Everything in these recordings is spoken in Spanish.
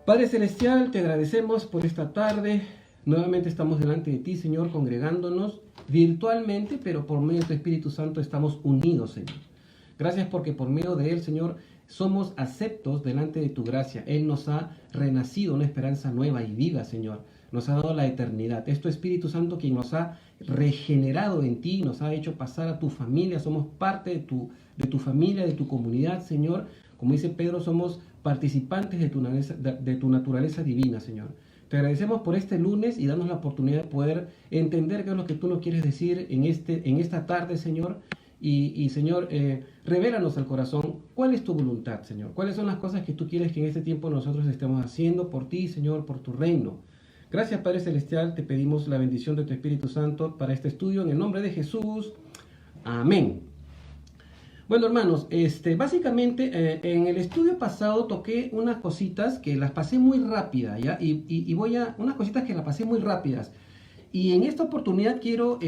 Padre Celestial, te agradecemos por esta tarde. Nuevamente estamos delante de ti, Señor, congregándonos virtualmente, pero por medio de tu Espíritu Santo estamos unidos, Señor. Gracias porque por medio de Él, Señor, somos aceptos delante de tu gracia. Él nos ha renacido una esperanza nueva y viva, Señor. Nos ha dado la eternidad. Es tu Espíritu Santo quien nos ha regenerado en ti, nos ha hecho pasar a tu familia. Somos parte de tu familia, de tu comunidad, Señor. Como dice Pedro, somos participantes de tu naturaleza divina, Señor. Te agradecemos por este lunes y danos la oportunidad de poder entender qué es lo que tú nos quieres decir en esta tarde, Señor. Señor, revélanos al corazón cuál es tu voluntad, Señor. Cuáles son las cosas que tú quieres que en este tiempo nosotros estemos haciendo por ti, Señor, por tu reino. Gracias, Padre Celestial. Te pedimos la bendición de tu Espíritu Santo para este estudio en el nombre de Jesús. Amén. Bueno, hermanos, básicamente en el estudio pasado toqué unas cositas que las pasé muy rápida, ¿ya? Unas cositas que las pasé muy rápidas. Y en esta oportunidad quiero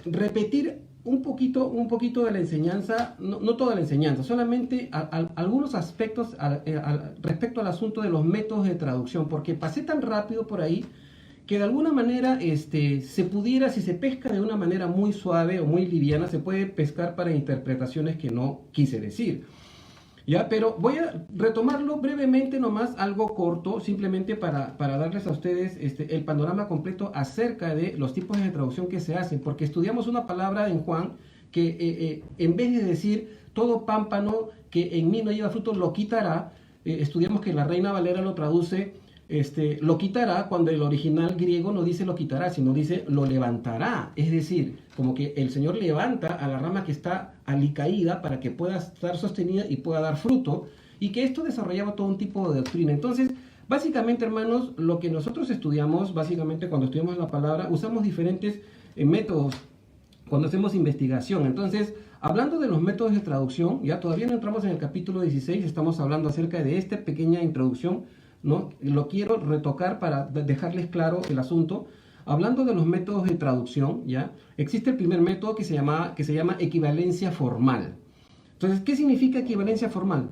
repetir un poquito de la enseñanza, no toda la enseñanza, solamente algunos aspectos respecto al asunto de los métodos de traducción, porque pasé tan rápido por ahí que de alguna manera se pudiera, si se pesca de una manera muy suave o muy liviana, se puede pescar para interpretaciones que no quise decir. ¿Ya? Pero voy a retomarlo brevemente nomás, algo corto, simplemente para darles a ustedes el panorama completo acerca de los tipos de traducción que se hacen, porque estudiamos una palabra en Juan que en vez de decir todo pámpano que en mí no lleva fruto lo quitará, estudiamos que la Reina Valera lo traduce lo quitará, cuando el original griego no dice lo quitará, sino dice lo levantará. Es decir, como que el Señor levanta a la rama que está alicaída para que pueda estar sostenida y pueda dar fruto, y que esto desarrollaba todo un tipo de doctrina. Entonces, básicamente, hermanos, lo que nosotros estudiamos, básicamente cuando estudiamos la palabra, usamos diferentes métodos cuando hacemos investigación. Entonces, hablando de los métodos de traducción, ya todavía no entramos en el capítulo 16, estamos hablando acerca de esta pequeña introducción, ¿no? Lo quiero retocar para dejarles claro el asunto. Hablando de los métodos de traducción, ¿ya? Existe el primer método que se llama equivalencia formal. Entonces, ¿qué significa equivalencia formal?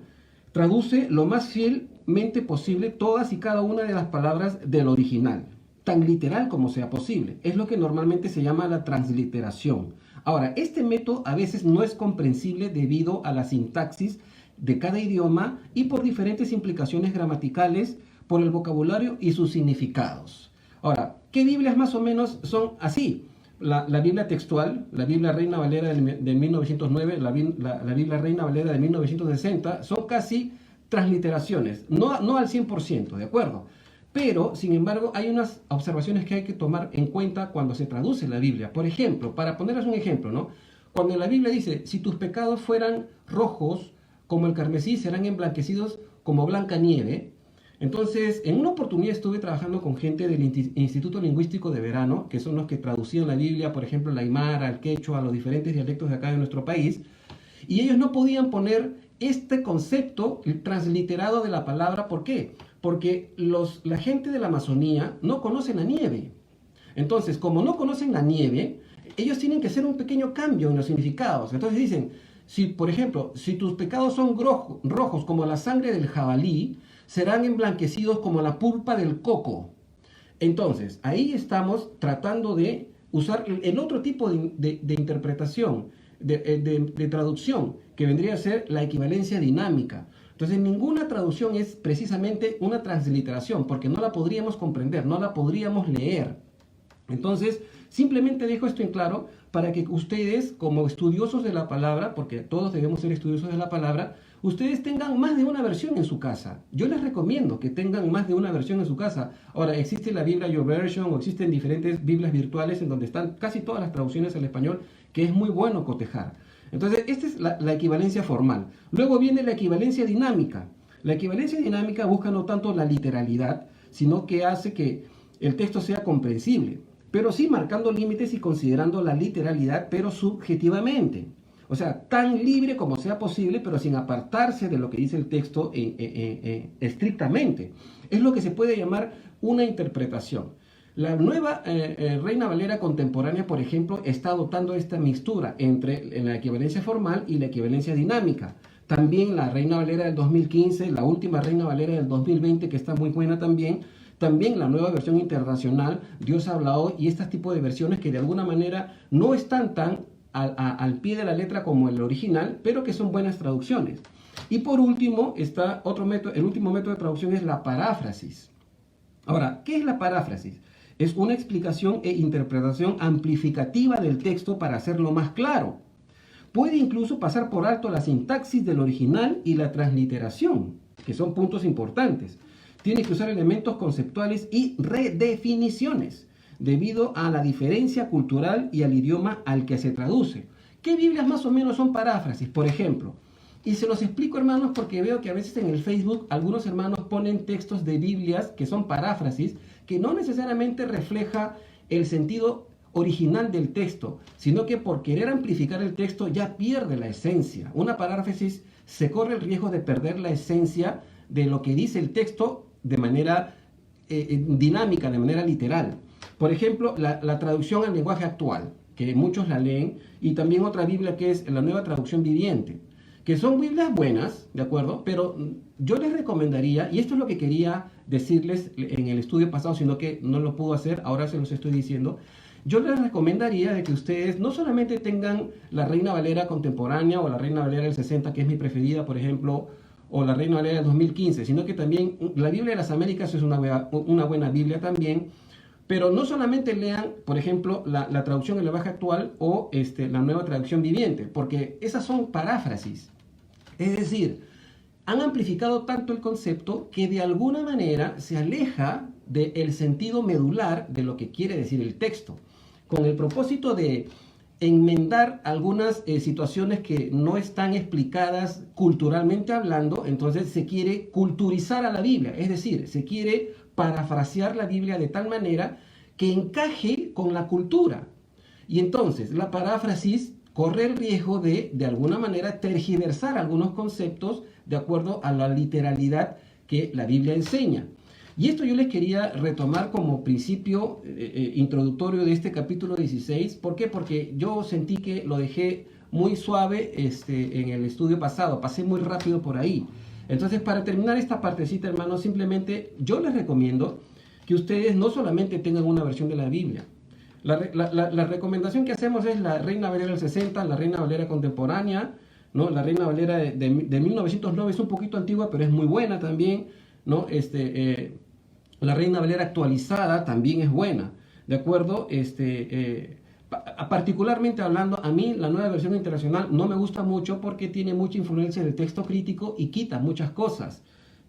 Traduce lo más fielmente posible todas y cada una de las palabras del original, tan literal como sea posible. Es lo que normalmente se llama la transliteración. Ahora, este método a veces no es comprensible debido a la sintaxis de cada idioma y por diferentes implicaciones gramaticales, por el vocabulario y sus significados. Ahora, ¿qué Biblias más o menos son así? La Biblia textual, la Biblia Reina Valera de 1909, la Biblia Reina Valera de 1960, son casi transliteraciones, no al 100%, ¿de acuerdo? Pero, sin embargo, hay unas observaciones que hay que tomar en cuenta cuando se traduce la Biblia. Por ejemplo, para ponerles un ejemplo, ¿no? Cuando la Biblia dice, si tus pecados fueran rojos como el carmesí, serán emblanquecidos como blanca nieve. Entonces, en una oportunidad estuve trabajando con gente del Instituto Lingüístico de Verano, que son los que traducían la Biblia, por ejemplo, al aymara, al quechua, a los diferentes dialectos de acá de nuestro país, y ellos no podían poner este concepto transliterado de la palabra. ¿Por qué? Porque la gente de la Amazonía no conoce la nieve. Entonces, como no conocen la nieve, ellos tienen que hacer un pequeño cambio en los significados. Entonces dicen, si, por ejemplo, si tus pecados son rojos como la sangre del jabalí, serán emblanquecidos como la pulpa del coco. Entonces, ahí estamos tratando de usar el otro tipo de interpretación, de traducción, que vendría a ser la equivalencia dinámica. Entonces, ninguna traducción es precisamente una transliteración, porque no la podríamos comprender, no la podríamos leer. Entonces, simplemente dejo esto en claro para que ustedes, como estudiosos de la palabra, porque todos debemos ser estudiosos de la palabra, ustedes tengan más de una versión en su casa. Yo les recomiendo que tengan más de una versión en su casa. Ahora, existe la Biblia YouVersion o existen diferentes Biblias virtuales en donde están casi todas las traducciones al español, que es muy bueno cotejar. Entonces, esta es la equivalencia formal. Luego viene la equivalencia dinámica. La equivalencia dinámica busca no tanto la literalidad, sino que hace que el texto sea comprensible, pero sí marcando límites y considerando la literalidad, pero subjetivamente. O sea, tan libre como sea posible, pero sin apartarse de lo que dice el texto estrictamente. Es lo que se puede llamar una interpretación. La nueva Reina Valera contemporánea, por ejemplo, está adoptando esta mixtura entre la equivalencia formal y la equivalencia dinámica. También la Reina Valera del 2015, la última Reina Valera del 2020, que está muy buena también. También la nueva versión internacional, Dios habla hoy, y este tipo de versiones que de alguna manera no están tan al pie de la letra como el original, pero que son buenas traducciones. Y por último, está otro método, el último método de traducción es la paráfrasis. Ahora, ¿qué es la paráfrasis? Es una explicación e interpretación amplificativa del texto para hacerlo más claro. Puede incluso pasar por alto la sintaxis del original y la transliteración, que son puntos importantes. Tiene que usar elementos conceptuales y redefiniciones, debido a la diferencia cultural y al idioma al que se traduce. ¿Qué Biblias más o menos son paráfrasis? Por ejemplo, y se los explico, hermanos, porque veo que a veces en el Facebook algunos hermanos ponen textos de Biblias que son paráfrasis, que no necesariamente refleja el sentido original del texto, sino que por querer amplificar el texto ya pierde la esencia. Una paráfrasis se corre el riesgo de perder la esencia de lo que dice el texto de manera dinámica, de manera literal. Por ejemplo, la traducción al lenguaje actual, que muchos la leen, y también otra Biblia que es la Nueva Traducción Viviente, que son Biblias buenas, ¿de acuerdo? Pero yo les recomendaría, y esto es lo que quería decirles en el estudio pasado, sino que no lo pude hacer, ahora se los estoy diciendo. Yo les recomendaría de que ustedes no solamente tengan la Reina Valera contemporánea o la Reina Valera del 60, que es mi preferida, por ejemplo, o la Reina Valera del 2015, sino que también la Biblia de las Américas es una buena Biblia también. Pero no solamente lean, por ejemplo, la traducción en lenguaje actual o la Nueva Traducción Viviente, porque esas son paráfrasis. Es decir, han amplificado tanto el concepto que de alguna manera se aleja del sentido medular de lo que quiere decir el texto, con el propósito de enmendar algunas situaciones que no están explicadas culturalmente hablando. Entonces se quiere culturizar a la Biblia, es decir, se quiere parafrasear la Biblia de tal manera que encaje con la cultura. Y entonces la paráfrasis corre el riesgo de alguna manera tergiversar algunos conceptos de acuerdo a la literalidad que la Biblia enseña. Y esto yo les quería retomar como principio introductorio de este capítulo 16. ¿Por qué? Porque yo sentí que lo dejé muy suave en el estudio pasado, pasé muy rápido por ahí. Entonces, para terminar esta partecita, hermanos, simplemente yo les recomiendo que ustedes no solamente tengan una versión de la Biblia. La recomendación que hacemos es la Reina Valera del 60, la Reina Valera contemporánea, ¿no? La Reina Valera de 1909 es un poquito antigua, pero es muy buena también, ¿no? La Reina Valera actualizada también es buena, ¿de acuerdo? Particularmente hablando, a mí la Nueva Versión Internacional no me gusta mucho porque tiene mucha influencia del texto crítico y quita muchas cosas,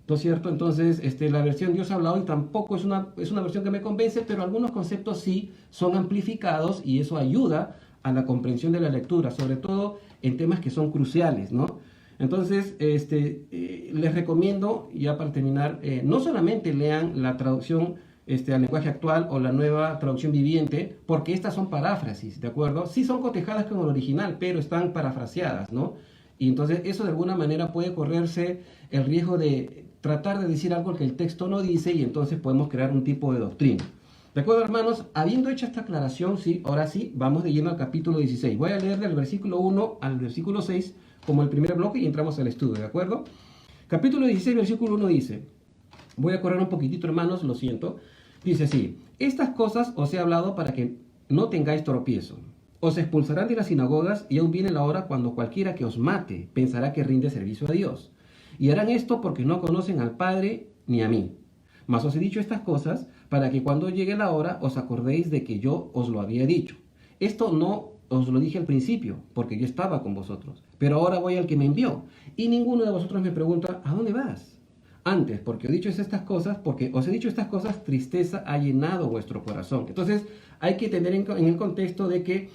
¿no es cierto? Entonces, la versión Dios habla hoy tampoco es una versión que me convence, pero algunos conceptos sí son amplificados y eso ayuda a la comprensión de la lectura, sobre todo en temas que son cruciales, ¿no? Entonces, les recomiendo, ya para terminar, no solamente lean la traducción al lenguaje actual o la Nueva Traducción Viviente, porque estas son paráfrasis, ¿de acuerdo? Sí son cotejadas con el original, pero están parafraseadas, ¿no? Y entonces eso de alguna manera puede correrse el riesgo de tratar de decir algo que el texto no dice y entonces podemos crear un tipo de doctrina. ¿De acuerdo, hermanos? Habiendo hecho esta aclaración, sí, ahora sí, vamos de lleno al capítulo 16. Voy a leer del versículo 1 al versículo 6 como el primer bloque y entramos al estudio, ¿de acuerdo? Capítulo 16, versículo 1 dice, voy a correr un poquitito, hermanos, lo siento. Dice así, estas cosas os he hablado para que no tengáis tropiezo. Os expulsarán de las sinagogas y aún viene la hora cuando cualquiera que os mate pensará que rinde servicio a Dios. Y harán esto porque no conocen al Padre ni a mí. Mas os he dicho estas cosas para que cuando llegue la hora os acordéis de que yo os lo había dicho. Esto no os lo dije al principio, porque yo estaba con vosotros. Pero ahora voy al que me envió. Y ninguno de vosotros me pregunta, ¿a dónde vas? Antes, porque os he dicho estas cosas, tristeza ha llenado vuestro corazón. Entonces, hay que tener en el contexto de que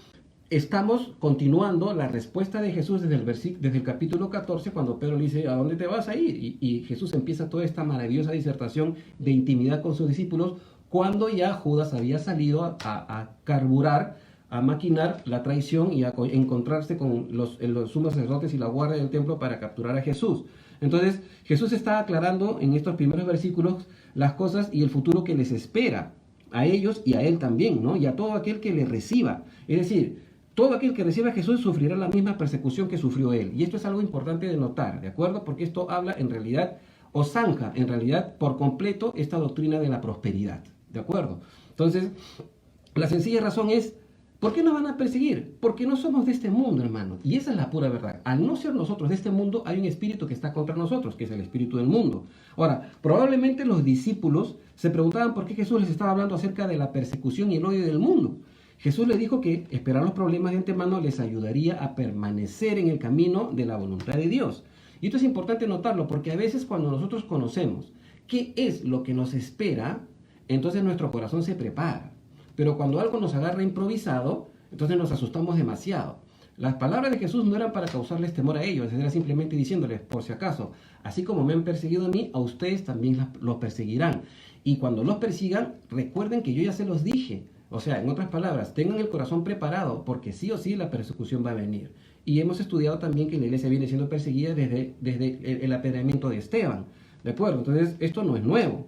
estamos continuando la respuesta de Jesús desde el capítulo 14, cuando Pedro le dice, ¿a dónde te vas a ir? Y Jesús empieza toda esta maravillosa disertación de intimidad con sus discípulos, cuando ya Judas había salido a carburar, a maquinar la traición y a encontrarse con los sumos sacerdotes y la guardia del templo para capturar a Jesús. Entonces, Jesús está aclarando en estos primeros versículos las cosas y el futuro que les espera a ellos y a él también, ¿no? Y a todo aquel que le reciba. Es decir, todo aquel que reciba a Jesús sufrirá la misma persecución que sufrió él. Y esto es algo importante de notar, ¿de acuerdo? Porque esto habla en realidad, o zanja en realidad por completo esta doctrina de la prosperidad, ¿de acuerdo? Entonces, la sencilla razón es, ¿por qué nos van a perseguir? Porque no somos de este mundo, hermano. Y esa es la pura verdad. Al no ser nosotros de este mundo, hay un espíritu que está contra nosotros, que es el espíritu del mundo. Ahora, probablemente los discípulos se preguntaban por qué Jesús les estaba hablando acerca de la persecución y el odio del mundo. Jesús les dijo que esperar los problemas de antemano les ayudaría a permanecer en el camino de la voluntad de Dios. Y esto es importante notarlo, porque a veces cuando nosotros conocemos qué es lo que nos espera, entonces nuestro corazón se prepara. Pero cuando algo nos agarra improvisado, entonces nos asustamos demasiado. Las palabras de Jesús no eran para causarles temor a ellos, era simplemente diciéndoles, por si acaso, así como me han perseguido a mí, a ustedes también los perseguirán. Y cuando los persigan, recuerden que yo ya se los dije. O sea, en otras palabras, tengan el corazón preparado, porque sí o sí la persecución va a venir. Y hemos estudiado también que la iglesia viene siendo perseguida desde el apedreamiento de Esteban. ¿De acuerdo? Entonces, esto no es nuevo.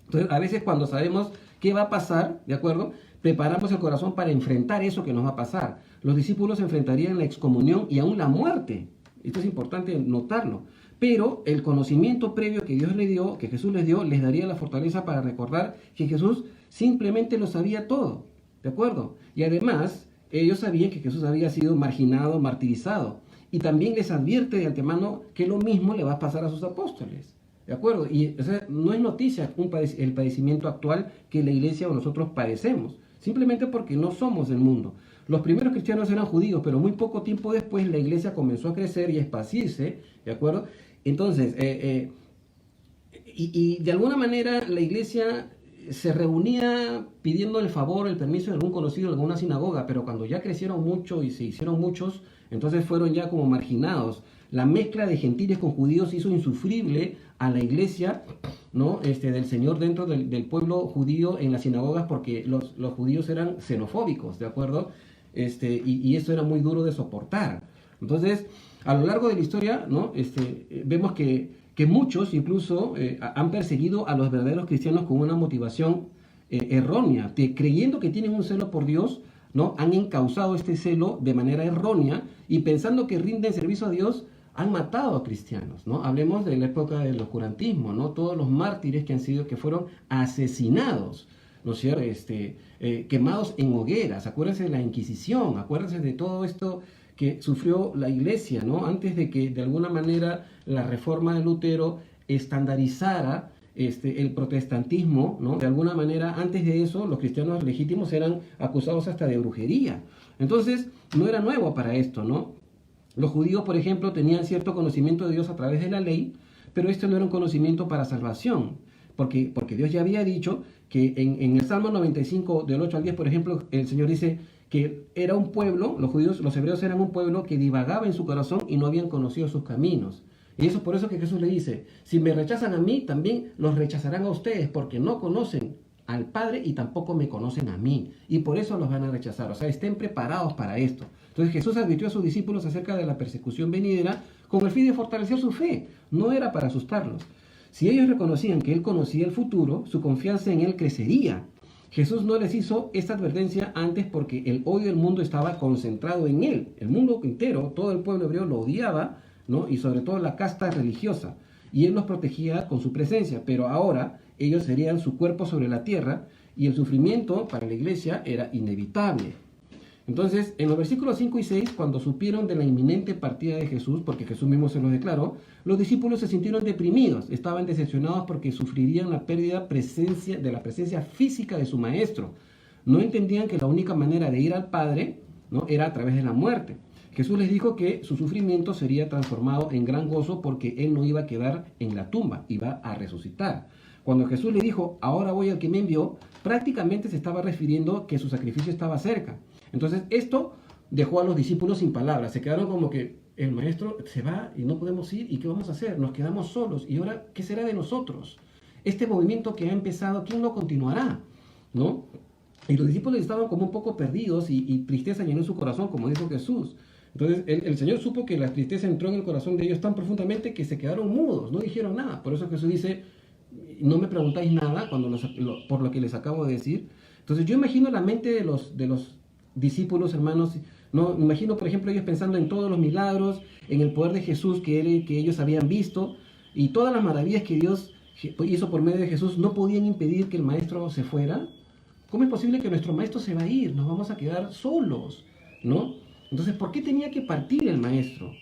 Entonces, a veces cuando sabemos qué va a pasar, ¿de acuerdo? Preparamos el corazón para enfrentar eso que nos va a pasar. Los discípulos enfrentarían la excomunión y aún la muerte. Esto es importante notarlo. Pero el conocimiento previo que Dios les dio, que Jesús les dio, les daría la fortaleza para recordar que Jesús simplemente lo sabía todo. ¿De acuerdo? Y además, ellos sabían que Jesús había sido marginado, martirizado. Y también les advierte de antemano que lo mismo le va a pasar a sus apóstoles. ¿De acuerdo? Y o sea, no es noticia el padecimiento actual que la iglesia o nosotros padecemos, simplemente porque no somos del mundo. Los primeros cristianos eran judíos, pero muy poco tiempo después la iglesia comenzó a crecer y a esparcirse, ¿de acuerdo? Entonces, y de alguna manera la iglesia se reunía pidiendo el favor, el permiso de algún conocido de alguna sinagoga, pero cuando ya crecieron mucho y se hicieron muchos, entonces fueron ya como marginados. La mezcla de gentiles con judíos hizo insufrible a la iglesia, ¿no? Del Señor dentro del pueblo judío en las sinagogas, porque los judíos eran xenofóbicos, ¿de acuerdo? Y eso era muy duro de soportar. Entonces, a lo largo de la historia, ¿no? Vemos que muchos incluso han perseguido a los verdaderos cristianos con una motivación errónea, creyendo que tienen un celo por Dios, ¿no? Han encauzado este celo de manera errónea y pensando que rinden servicio a Dios, han matado a cristianos, ¿no? Hablemos de la época del oscurantismo, ¿no? Todos los mártires que fueron asesinados, ¿no es cierto? Quemados en hogueras. Acuérdense de la Inquisición, acuérdense de todo esto que sufrió la iglesia, ¿no? Antes de que de alguna manera la reforma de Lutero estandarizara el protestantismo, ¿no? De alguna manera, antes de eso, los cristianos legítimos eran acusados hasta de brujería. Entonces, no era nuevo para esto, ¿no? Los judíos, por ejemplo, tenían cierto conocimiento de Dios a través de la ley, pero esto no era un conocimiento para salvación, porque Dios ya había dicho que en el Salmo 95, del 8 al 10, por ejemplo, el Señor dice que era un pueblo, los judíos, los hebreos eran un pueblo que divagaba en su corazón y no habían conocido sus caminos. Y eso es por eso que Jesús le dice, si me rechazan a mí, también los rechazarán a ustedes, porque no conocen al Padre y tampoco me conocen a mí. Y por eso los van a rechazar. O sea, estén preparados para esto. Entonces Jesús advirtió a sus discípulos acerca de la persecución venidera con el fin de fortalecer su fe. No era para asustarlos. Si ellos reconocían que Él conocía el futuro, su confianza en Él crecería. Jesús no les hizo esta advertencia antes porque el odio del mundo estaba concentrado en Él. El mundo entero, todo el pueblo hebreo lo odiaba, ¿no? Y sobre todo la casta religiosa. Y Él los protegía con su presencia. Pero ahora ellos serían su cuerpo sobre la tierra y el sufrimiento para la iglesia era inevitable. Entonces, en los versículos 5 y 6, cuando supieron de la inminente partida de Jesús, porque Jesús mismo se los declaró, los discípulos se sintieron deprimidos, estaban decepcionados porque sufrirían la pérdida de la presencia física de su maestro. No entendían que la única manera de ir al Padre, ¿no? Era a través de la muerte. Jesús les dijo que su sufrimiento sería transformado en gran gozo porque Él no iba a quedar en la tumba, iba a resucitar. Cuando Jesús le dijo, ahora voy al que me envió, prácticamente se estaba refiriendo que su sacrificio estaba cerca. Entonces esto dejó a los discípulos sin palabras, se quedaron como que el maestro se va y no podemos ir, ¿y qué vamos a hacer? Nos quedamos solos, ¿y ahora qué será de nosotros? Este movimiento que ha empezado, ¿quién lo continuará? ¿No? Y los discípulos estaban como un poco perdidos y tristeza llenó su corazón, como dijo Jesús. Entonces el Señor supo que la tristeza entró en el corazón de ellos tan profundamente que se quedaron mudos, no dijeron nada. Por eso Jesús dice, no me preguntáis nada por lo que les acabo de decir. Entonces yo imagino la mente de los discípulos, hermanos, ¿no? Me imagino, por ejemplo, ellos pensando en todos los milagros, en el poder de Jesús que ellos habían visto, y todas las maravillas que Dios hizo por medio de Jesús, no podían impedir que el maestro se fuera. ¿Cómo es posible que nuestro maestro se va a ir? Nos vamos a quedar solos, ¿no? Entonces, ¿por qué tenía que partir el maestro?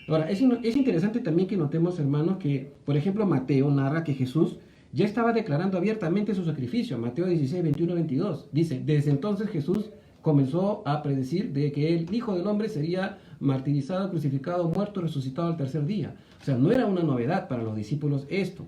Ahora, es interesante también que notemos, hermanos, que, por ejemplo, Mateo narra que Jesús ya estaba declarando abiertamente su sacrificio. Mateo 16, 21, 22. Dice, desde entonces Jesús comenzó a predecir de que el Hijo del Hombre sería martirizado, crucificado, muerto, resucitado al tercer día. O sea, no era una novedad para los discípulos esto.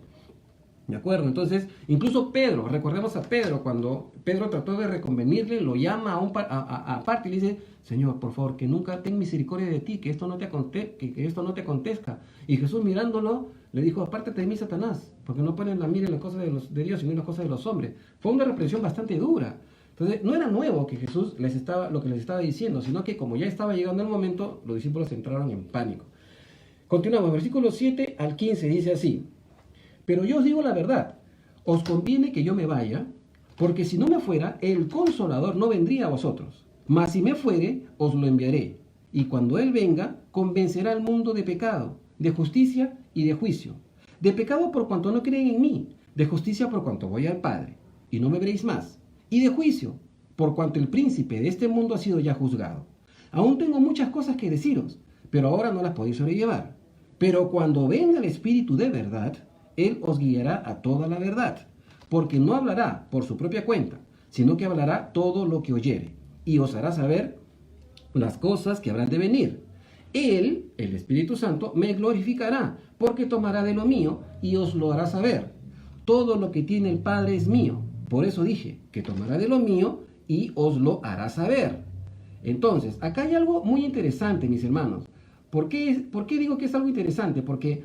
¿De acuerdo? Entonces, incluso Pedro, recordemos a Pedro, cuando Pedro trató de reconvenirle, lo llama aparte y le dice, Señor, por favor, que nunca ten misericordia de ti, que esto no te acontezca. Y Jesús mirándolo, le dijo, apártate de mí, Satanás, porque no ponen la mira en las cosas de Dios, sino en las cosas de los hombres. Fue una reprensión bastante dura. Entonces, no era nuevo que Jesús lo que les estaba diciendo, sino que como ya estaba llegando el momento, los discípulos entraron en pánico. Continuamos, versículos 7 al 15, dice así. Pero yo os digo la verdad, os conviene que yo me vaya, porque si no me fuera, el Consolador no vendría a vosotros. Mas si me fuere, os lo enviaré. Y cuando Él venga, convencerá al mundo de pecado, de justicia y de juicio. De pecado por cuanto no creen en mí, de justicia por cuanto voy al Padre, y no me veréis más. Y de juicio, por cuanto el príncipe de este mundo ha sido ya juzgado. Aún tengo muchas cosas que deciros, pero ahora no las podéis sobrellevar. Pero cuando venga el Espíritu de verdad, Él os guiará a toda la verdad, porque no hablará por su propia cuenta, sino que hablará todo lo que oyere, y os hará saber las cosas que habrán de venir. Él, el Espíritu Santo, me glorificará, porque tomará de lo mío y os lo hará saber. Todo lo que tiene el Padre es mío. Por eso dije que tomará de lo mío y os lo hará saber. Entonces, acá hay algo muy interesante, mis hermanos. ¿Por qué digo que es algo interesante? Porque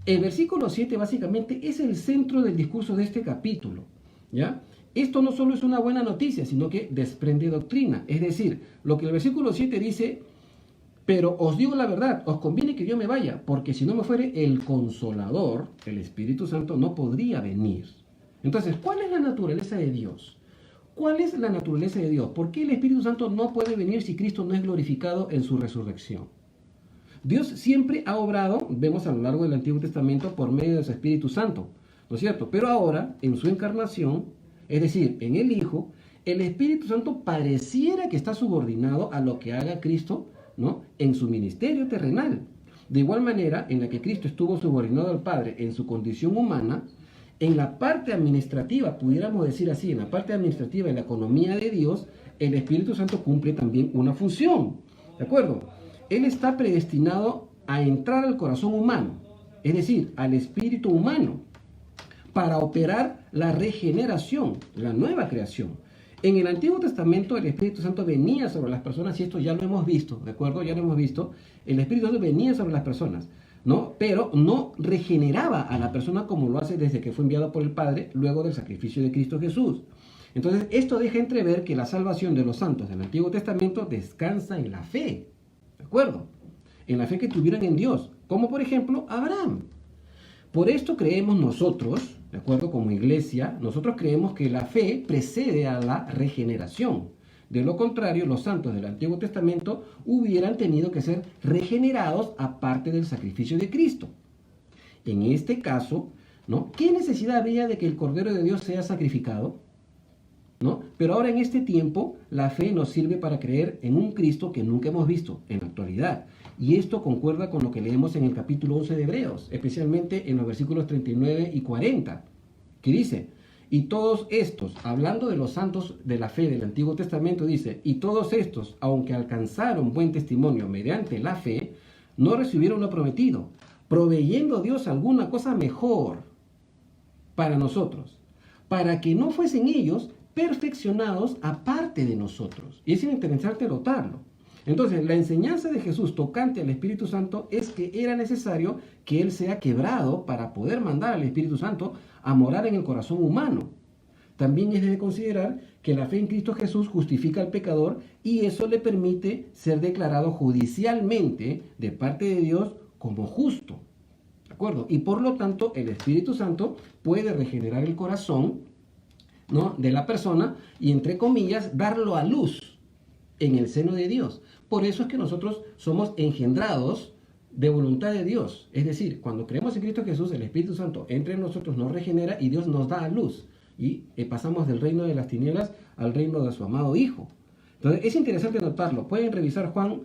el versículo 7 básicamente es el centro del discurso de este capítulo, ¿ya? Esto no solo es una buena noticia, sino que desprende doctrina. Es decir, lo que el versículo 7 dice, pero os digo la verdad, os conviene que yo me vaya, porque si no me fuere el Consolador, el Espíritu Santo, no podría venir. Entonces, ¿cuál es la naturaleza de Dios? ¿Cuál es la naturaleza de Dios? ¿Por qué el Espíritu Santo no puede venir si Cristo no es glorificado en su resurrección? Dios siempre ha obrado, vemos a lo largo del Antiguo Testamento, por medio de su Espíritu Santo, ¿no es cierto? Pero ahora, en su encarnación, es decir, en el Hijo, el Espíritu Santo pareciera que está subordinado a lo que haga Cristo, ¿no?, en su ministerio terrenal. De igual manera, en la que Cristo estuvo subordinado al Padre en su condición humana, en la parte administrativa, pudiéramos decir así, en la parte administrativa, en la economía de Dios, el Espíritu Santo cumple también una función, ¿de acuerdo? Él está predestinado a entrar al corazón humano, es decir, al espíritu humano, para operar la regeneración, la nueva creación. En el Antiguo Testamento el Espíritu Santo venía sobre las personas, y esto ya lo hemos visto, ¿de acuerdo? Ya lo hemos visto. El Espíritu Santo venía sobre las personas, ¿no? Pero no regeneraba a la persona como lo hace desde que fue enviado por el Padre, luego del sacrificio de Cristo Jesús. Entonces, esto deja entrever que la salvación de los santos del Antiguo Testamento descansa en la fe. ¿De acuerdo? En la fe que tuvieron en Dios, como por ejemplo Abraham. Por esto creemos nosotros, ¿de acuerdo? Como iglesia, nosotros creemos que la fe precede a la regeneración. De lo contrario, los santos del Antiguo Testamento hubieran tenido que ser regenerados aparte del sacrificio de Cristo. En este caso, ¿no?, ¿qué necesidad había de que el Cordero de Dios sea sacrificado? ¿No? Pero ahora en este tiempo la fe nos sirve para creer en un Cristo que nunca hemos visto en la actualidad. Y esto concuerda con lo que leemos en el capítulo 11 de Hebreos, especialmente en los versículos 39 y 40, que dice, y todos estos, hablando de los santos de la fe del Antiguo Testamento, dice, y todos estos, aunque alcanzaron buen testimonio mediante la fe, no recibieron lo prometido, proveyendo Dios alguna cosa mejor para nosotros, para que no fuesen ellos perfeccionados aparte de nosotros. Y es interesante notarlo. Entonces, la enseñanza de Jesús tocante al Espíritu Santo es que era necesario que Él sea quebrado para poder mandar al Espíritu Santo a morar en el corazón humano. También es de considerar que la fe en Cristo Jesús justifica al pecador y eso le permite ser declarado judicialmente de parte de Dios como justo. ¿De acuerdo? Y por lo tanto, el Espíritu Santo puede regenerar el corazón, ¿no?, de la persona y, entre comillas, darlo a luz. en el seno de Dios. Por eso es que nosotros somos engendrados de voluntad de Dios. Es decir, cuando creemos en Cristo Jesús, el Espíritu Santo entra en nosotros, nos regenera y Dios nos da a luz. Y pasamos del reino de las tinieblas al reino de su amado Hijo. Entonces, es interesante notarlo. Pueden revisar Juan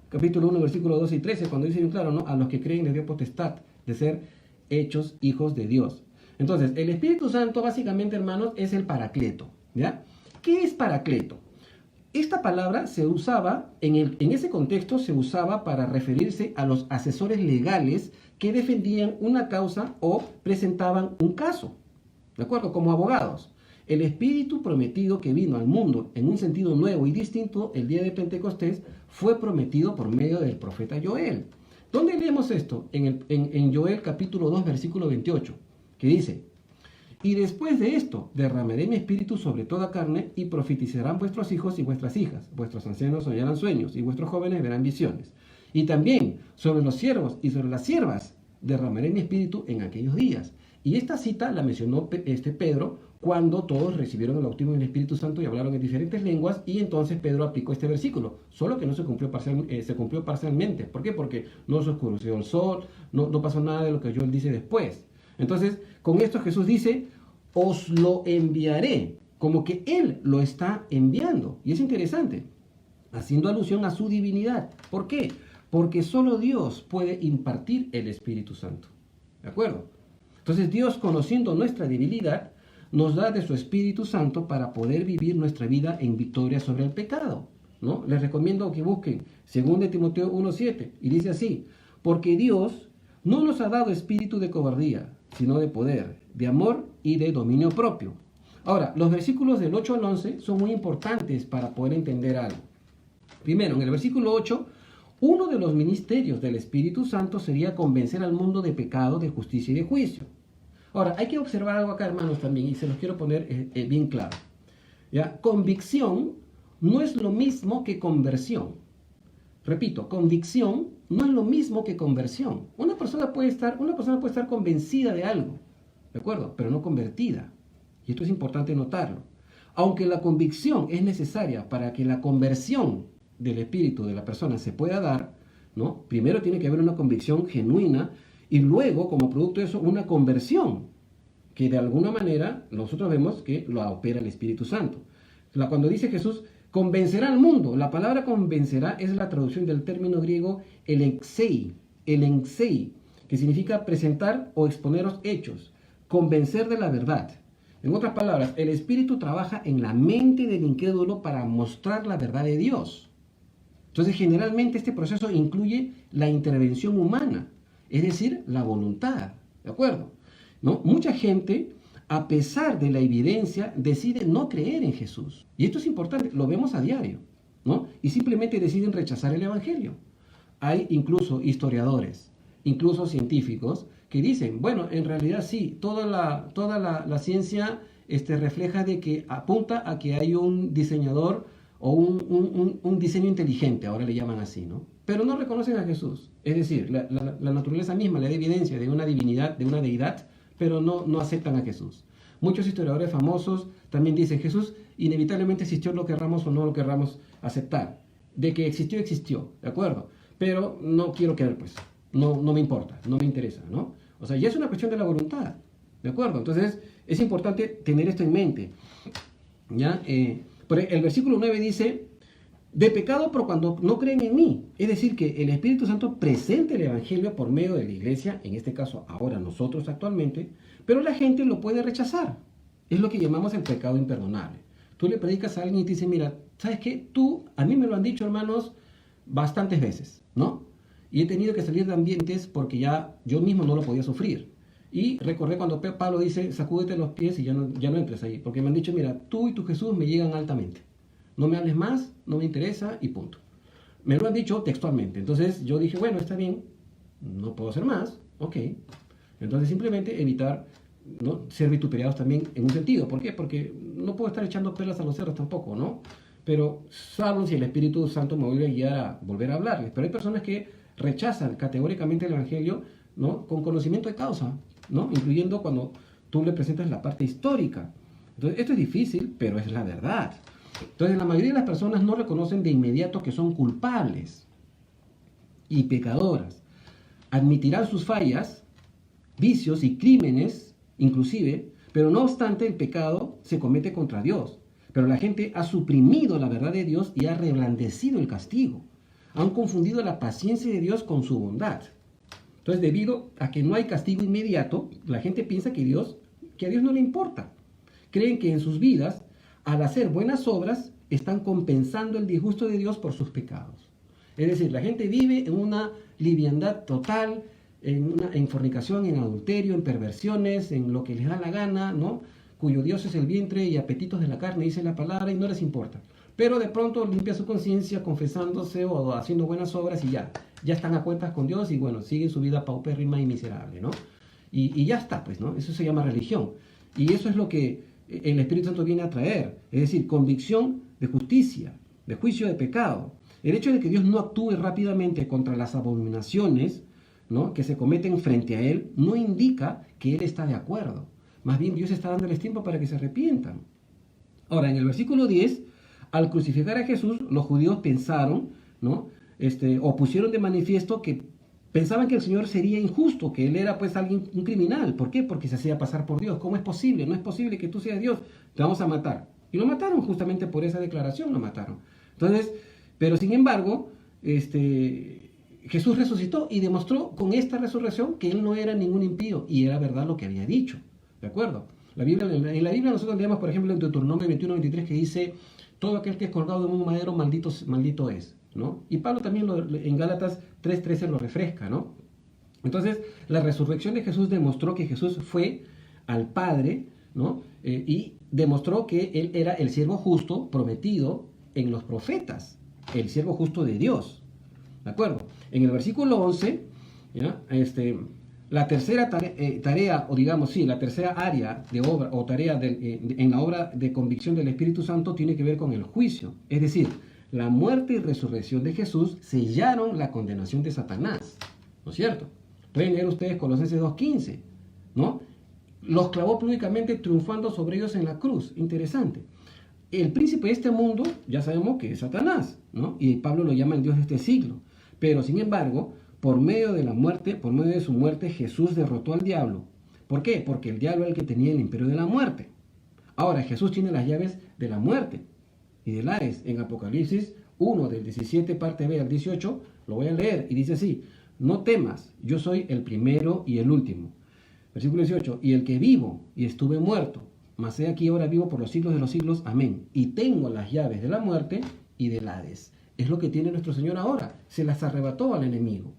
capítulo 1, versículos 12 y 13, cuando dice bien claro, ¿no? A los que creen les dio potestad de ser hechos hijos de Dios. Entonces, el Espíritu Santo, básicamente, hermanos, es el Paracleto, ¿ya? ¿Qué es Paracleto? Esta palabra se usaba, en ese contexto, se usaba para referirse a los asesores legales que defendían una causa o presentaban un caso, ¿de acuerdo? Como abogados. El Espíritu prometido que vino al mundo en un sentido nuevo y distinto el día de Pentecostés fue prometido por medio del profeta Joel. ¿Dónde leemos esto? En Joel capítulo 2, versículo 28, que dice: y después de esto derramaré mi espíritu sobre toda carne y profetizarán vuestros hijos y vuestras hijas, vuestros ancianos soñarán sueños y vuestros jóvenes verán visiones. Y también sobre los siervos y sobre las siervas derramaré mi espíritu en aquellos días. Y esta cita la mencionó Pedro cuando todos recibieron el bautismo del Espíritu Santo y hablaron en diferentes lenguas, y entonces Pedro aplicó este versículo, solo que no se cumplió, se cumplió parcialmente. ¿Por qué? Porque no se oscureció el sol, no pasó nada de lo que Joel dice después. Entonces, con esto Jesús dice: os lo enviaré, como que Él lo está enviando. Y es interesante, haciendo alusión a su divinidad. ¿Por qué? Porque solo Dios puede impartir el Espíritu Santo. ¿De acuerdo? Entonces Dios, conociendo nuestra debilidad, nos da de su Espíritu Santo para poder vivir nuestra vida en victoria sobre el pecado, ¿no? Les recomiendo que busquen 2 Timoteo 1:7, y dice así: porque Dios no nos ha dado espíritu de cobardía, sino de poder, de amor y de dominio propio. Ahora, los versículos del 8 al 11 son muy importantes para poder entender algo. Primero, en el versículo 8, uno de los ministerios del Espíritu Santo sería convencer al mundo de pecado, de justicia y de juicio. Ahora, hay que observar algo acá, hermanos, también, y se los quiero poner bien claro. ¿Ya? Convicción no es lo mismo que conversión. Repito, convicción no es lo mismo que conversión. Una persona puede estar convencida de algo, ¿de acuerdo? Pero no convertida. Y esto es importante notarlo. Aunque la convicción es necesaria para que la conversión del espíritu de la persona se pueda dar, ¿no? Primero tiene que haber una convicción genuina y luego, como producto de eso, una conversión, que de alguna manera nosotros vemos que lo opera el Espíritu Santo. Cuando dice Jesús: convencerá al mundo, la palabra convencerá es la traducción del término griego elexei, que significa presentar o exponer los hechos, convencer de la verdad. En otras palabras, el Espíritu trabaja en la mente del incrédulo para mostrar la verdad de Dios. Entonces, generalmente este proceso incluye la intervención humana, es decir, la voluntad, ¿de acuerdo? ¿No? Mucha gente, a pesar de la evidencia, decide no creer en Jesús. Y esto es importante, lo vemos a diario, ¿no? Y simplemente deciden rechazar el Evangelio. Hay incluso historiadores, incluso científicos, que dicen: bueno, en realidad sí, toda la ciencia refleja de que apunta a que hay un diseñador o un diseño inteligente, ahora le llaman así, ¿no? Pero no reconocen a Jesús. Es decir, la naturaleza misma le da evidencia de una divinidad, de una deidad, pero no aceptan a Jesús. Muchos historiadores famosos también dicen: Jesús inevitablemente existió, lo querramos o no lo querramos aceptar. De que existió, existió, ¿de acuerdo? Pero no quiero creer, pues. No me importa, no me interesa, ¿no? O sea, ya es una cuestión de la voluntad, ¿de acuerdo? Entonces, es importante tener esto en mente, ¿ya? El versículo 9 dice: de pecado por cuando no creen en mí. Es decir, que el Espíritu Santo presenta el Evangelio por medio de la iglesia, en este caso ahora nosotros actualmente, pero la gente lo puede rechazar. Es lo que llamamos el pecado imperdonable. Tú le predicas a alguien y te dice: mira, ¿sabes qué? A mí me lo han dicho, hermanos, bastantes veces, ¿no? Y he tenido que salir de ambientes porque ya yo mismo no lo podía sufrir. Y recordé cuando Pablo dice: sacúdete los pies y ya no entres ahí, porque me han dicho: mira, tú y tu Jesús me llegan altamente. No me hables más, no me interesa y punto. Me lo han dicho textualmente. Entonces yo dije: bueno, está bien, no puedo hacer más, ok. Entonces simplemente evitar, ¿no?, ser vituperados también en un sentido. ¿Por qué? Porque no puedo estar echando perlas a los cerros tampoco, ¿no? Pero salvo si el Espíritu Santo me vuelve a guiar a volver a hablarles. Pero hay personas que rechazan categóricamente el Evangelio, ¿no?, con conocimiento de causa, ¿no?, incluyendo cuando tú le presentas la parte histórica. Entonces esto es difícil, pero es la verdad. Entonces la mayoría de las personas no reconocen de inmediato que son culpables y pecadoras. Admitirán sus fallas, vicios y crímenes, inclusive, pero no obstante el pecado se comete contra Dios. Pero la gente ha suprimido la verdad de Dios y ha reblandecido el castigo. Han confundido la paciencia de Dios con su bondad. Entonces, debido a que no hay castigo inmediato, la gente piensa que a Dios no le importa. Creen que en sus vidas, al hacer buenas obras, están compensando el disgusto de Dios por sus pecados. Es decir, la gente vive en una liviandad total, en fornicación, en adulterio, en perversiones, en lo que les da la gana, ¿no? Cuyo Dios es el vientre y apetitos de la carne, dice la palabra, y no les importa. Pero de pronto limpia su conciencia confesándose o haciendo buenas obras y ya están a cuentas con Dios y bueno, siguen su vida paupérrima y miserable, ¿no? Y ya está, pues, ¿no? Eso se llama religión. Y eso es lo que el Espíritu Santo viene a traer, es decir, convicción de justicia, de juicio de pecado. El hecho de que Dios no actúe rápidamente contra las abominaciones, ¿no?, que se cometen frente a Él, no indica que Él está de acuerdo. Más bien Dios está dándoles tiempo para que se arrepientan. Ahora, en el versículo 10, al crucificar a Jesús, los judíos pensaron, ¿no?, o pusieron de manifiesto que pensaban que el Señor sería injusto, que Él era pues un criminal. ¿Por qué? Porque se hacía pasar por Dios. ¿Cómo es posible? No es posible que tú seas Dios. Te vamos a matar. Y lo mataron justamente por esa declaración, lo mataron. Entonces, pero sin embargo, Jesús resucitó y demostró con esta resurrección que Él no era ningún impío y era verdad lo que había dicho. ¿De acuerdo? En la Biblia nosotros leemos, por ejemplo, en Deuteronomio 21:23 que dice: todo aquel que es colgado en un madero, maldito es, ¿no? Y Pablo también en Gálatas 3:13 lo refresca, ¿no? Entonces, la resurrección de Jesús demostró que Jesús fue al Padre, ¿no? Y demostró que Él era el siervo justo prometido en los profetas, el siervo justo de Dios. ¿De acuerdo? En el versículo 11, ¿ya?, la tercera tarea, o digamos, sí, la tercera área de obra o tarea en la obra de convicción del Espíritu Santo tiene que ver con el juicio. Es decir, la muerte y resurrección de Jesús sellaron la condenación de Satanás. ¿No es cierto? Pueden leer ustedes Colosenses 2:15, ¿no? Los clavó públicamente triunfando sobre ellos en la cruz. Interesante. El príncipe de este mundo, ya sabemos que es Satanás, ¿no? Y Pablo lo llama el Dios de este siglo. Pero, sin embargo, por medio de su muerte, Jesús derrotó al diablo. ¿Por qué? Porque el diablo era el que tenía el imperio de la muerte. Ahora, Jesús tiene las llaves de la muerte y del Hades. En Apocalipsis 1, del 17, parte B al 18, lo voy a leer, y dice así: no temas, yo soy el primero y el último. Versículo 18, y el que vivo y estuve muerto, mas he aquí ahora vivo por los siglos de los siglos, amén. Y tengo las llaves de la muerte y del Hades. Es lo que tiene nuestro Señor ahora. Se las arrebató al enemigo.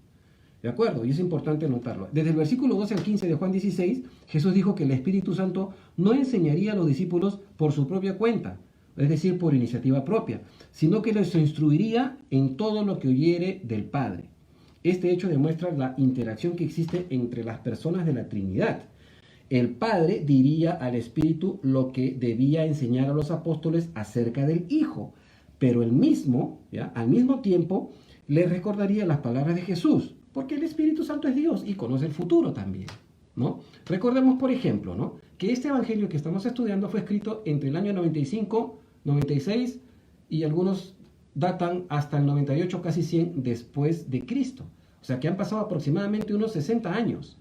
¿De acuerdo? Y es importante notarlo. Desde el versículo 12 al 15 de Juan 16, Jesús dijo que el Espíritu Santo no enseñaría a los discípulos por su propia cuenta, es decir, por iniciativa propia, sino que les instruiría en todo lo que oyere del Padre. Este hecho demuestra la interacción que existe entre las personas de la Trinidad. El Padre diría al Espíritu lo que debía enseñar a los apóstoles acerca del Hijo, pero él mismo, ¿ya?, al mismo tiempo, les recordaría las palabras de Jesús, porque el Espíritu Santo es Dios y conoce el futuro también, ¿no? Recordemos, por ejemplo, ¿no?, que este evangelio que estamos estudiando fue escrito entre el año 95, 96 y algunos datan hasta el 98, casi 100 después de Cristo. O sea que han pasado aproximadamente unos 60 años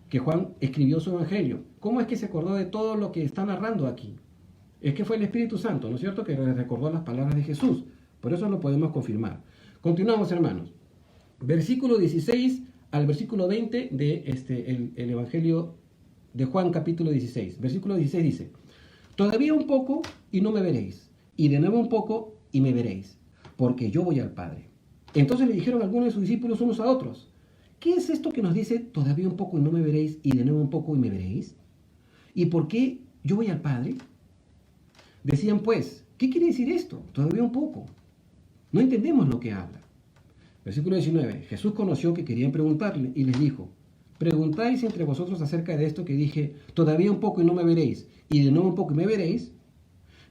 que Juan escribió su evangelio. ¿Cómo es que se acordó de todo lo que está narrando aquí? Es que fue el Espíritu Santo, ¿no es cierto?, que les recordó las palabras de Jesús. Por eso lo podemos confirmar. Continuamos, hermanos. Versículo 16 al versículo 20 de el Evangelio de Juan, capítulo 16. Versículo 16 dice: todavía un poco y no me veréis, y de nuevo un poco y me veréis, porque yo voy al Padre. Entonces le dijeron algunos de sus discípulos unos a otros: ¿qué es esto que nos dice todavía un poco y no me veréis, y de nuevo un poco y me veréis? ¿Y por qué yo voy al Padre? Decían pues: ¿qué quiere decir esto? Todavía un poco. No entendemos lo que habla. Versículo 19. Jesús conoció que querían preguntarle y les dijo: ¿preguntáis entre vosotros acerca de esto que dije, todavía un poco y no me veréis, y de nuevo un poco y me veréis?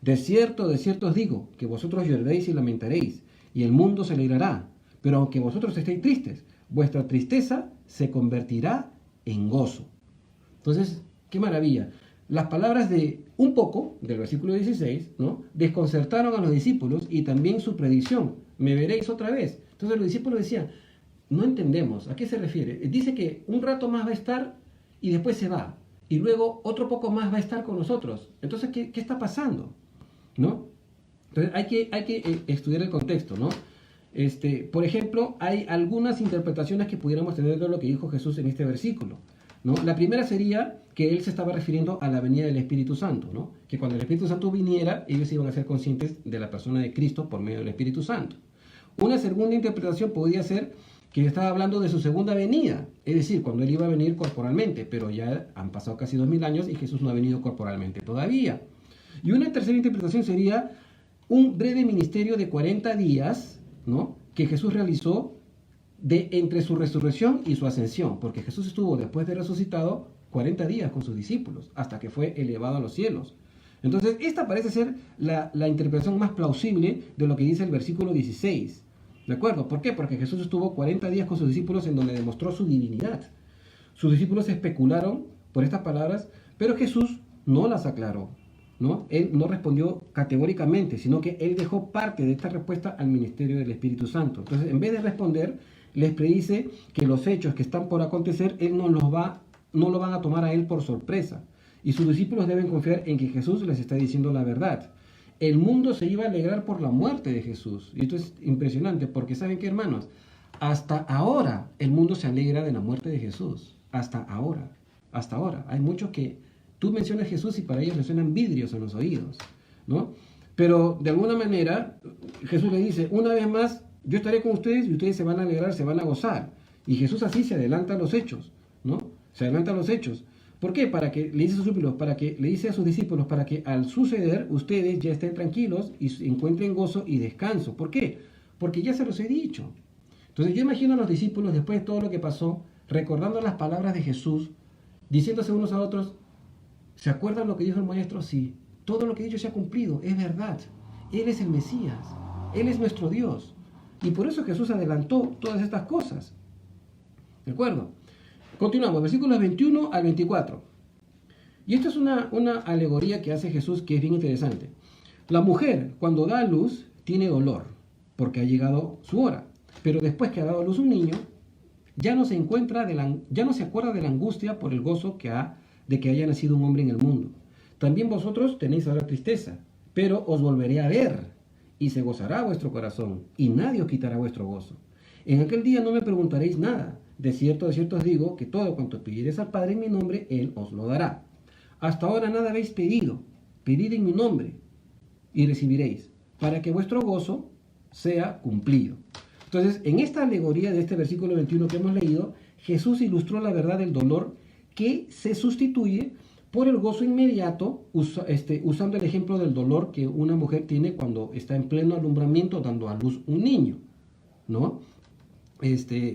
De cierto os digo, que vosotros lloraréis y lamentaréis, y el mundo se alegrará. Pero aunque vosotros estéis tristes, vuestra tristeza se convertirá en gozo. Entonces, qué maravilla. las palabras de un poco, del versículo 16, ¿no? Desconcertaron a los discípulos y también su predicción. Me veréis otra vez. Entonces los discípulos decían, no entendemos, ¿a qué se refiere? Dice que un rato más va a estar y después se va. Y luego otro poco más va a estar con nosotros. Entonces, ¿qué está pasando? ¿No? Entonces hay que estudiar el contexto, ¿no? Por ejemplo, hay algunas interpretaciones que pudiéramos tener de lo que dijo Jesús en este versículo, ¿no? La primera sería que él se estaba refiriendo a la venida del Espíritu Santo, ¿no? Que cuando el Espíritu Santo viniera, ellos iban a ser conscientes de la persona de Cristo por medio del Espíritu Santo. Una segunda interpretación podría ser que estaba hablando de su segunda venida, es decir, cuando él iba a venir corporalmente, pero ya han pasado casi 2000 años y Jesús no ha venido corporalmente todavía. Y una tercera interpretación sería un breve ministerio de 40 días, ¿no? Que Jesús realizó entre su resurrección y su ascensión, porque Jesús estuvo después de resucitado 40 días con sus discípulos, hasta que fue elevado a los cielos. Entonces, esta parece ser la interpretación más plausible de lo que dice el versículo 16. ¿De acuerdo? ¿Por qué? Porque Jesús estuvo 40 días con sus discípulos en donde demostró su divinidad. Sus discípulos especularon por estas palabras, pero Jesús no las aclaró, ¿no? Él no respondió categóricamente, sino que él dejó parte de esta respuesta al ministerio del Espíritu Santo. Entonces, en vez de responder, les predice que los hechos que están por acontecer, él no lo van a tomar a él por sorpresa. Y sus discípulos deben confiar en que Jesús les está diciendo la verdad. El mundo se iba a alegrar por la muerte de Jesús. Y esto es impresionante, porque ¿saben qué, hermanos? Hasta ahora el mundo se alegra de la muerte de Jesús. Hasta ahora. Hasta ahora. Hay muchos que tú mencionas Jesús y para ellos les suenan vidrios en los oídos, ¿no? Pero de alguna manera Jesús les dice, una vez más, yo estaré con ustedes y ustedes se van a alegrar, se van a gozar. Y Jesús así se adelanta a los hechos, ¿no? Se adelanta a los hechos. ¿Por qué? Para que le dice a sus discípulos, para que al suceder ustedes ya estén tranquilos y encuentren gozo y descanso. ¿Por qué? Porque ya se los he dicho. Entonces yo imagino a los discípulos, después de todo lo que pasó, recordando las palabras de Jesús, diciéndose unos a otros, ¿se acuerdan lo que dijo el maestro? Sí, todo lo que he dicho se ha cumplido, es verdad. Él es el Mesías, Él es nuestro Dios. Y por eso Jesús adelantó todas estas cosas. ¿De acuerdo? Continuamos, versículos 21 al 24. Y esto es una alegoría que hace Jesús que es bien interesante. La mujer, cuando da a luz, tiene dolor, porque ha llegado su hora. Pero después que ha dado a luz un niño, ya no se acuerda de la angustia por el gozo de que haya nacido un hombre en el mundo. También vosotros tenéis ahora tristeza, pero os volveré a ver, y se gozará vuestro corazón, y nadie os quitará vuestro gozo. En aquel día no me preguntaréis nada. De cierto os digo que todo cuanto pidiereis al Padre en mi nombre, Él os lo dará. Hasta ahora nada habéis pedido. Pedid en mi nombre y recibiréis, para que vuestro gozo sea cumplido. Entonces, en esta alegoría de este versículo 21 que hemos leído, Jesús ilustró la verdad del dolor que se sustituye por el gozo inmediato, usando el ejemplo del dolor que una mujer tiene cuando está en pleno alumbramiento dando a luz un niño, ¿no?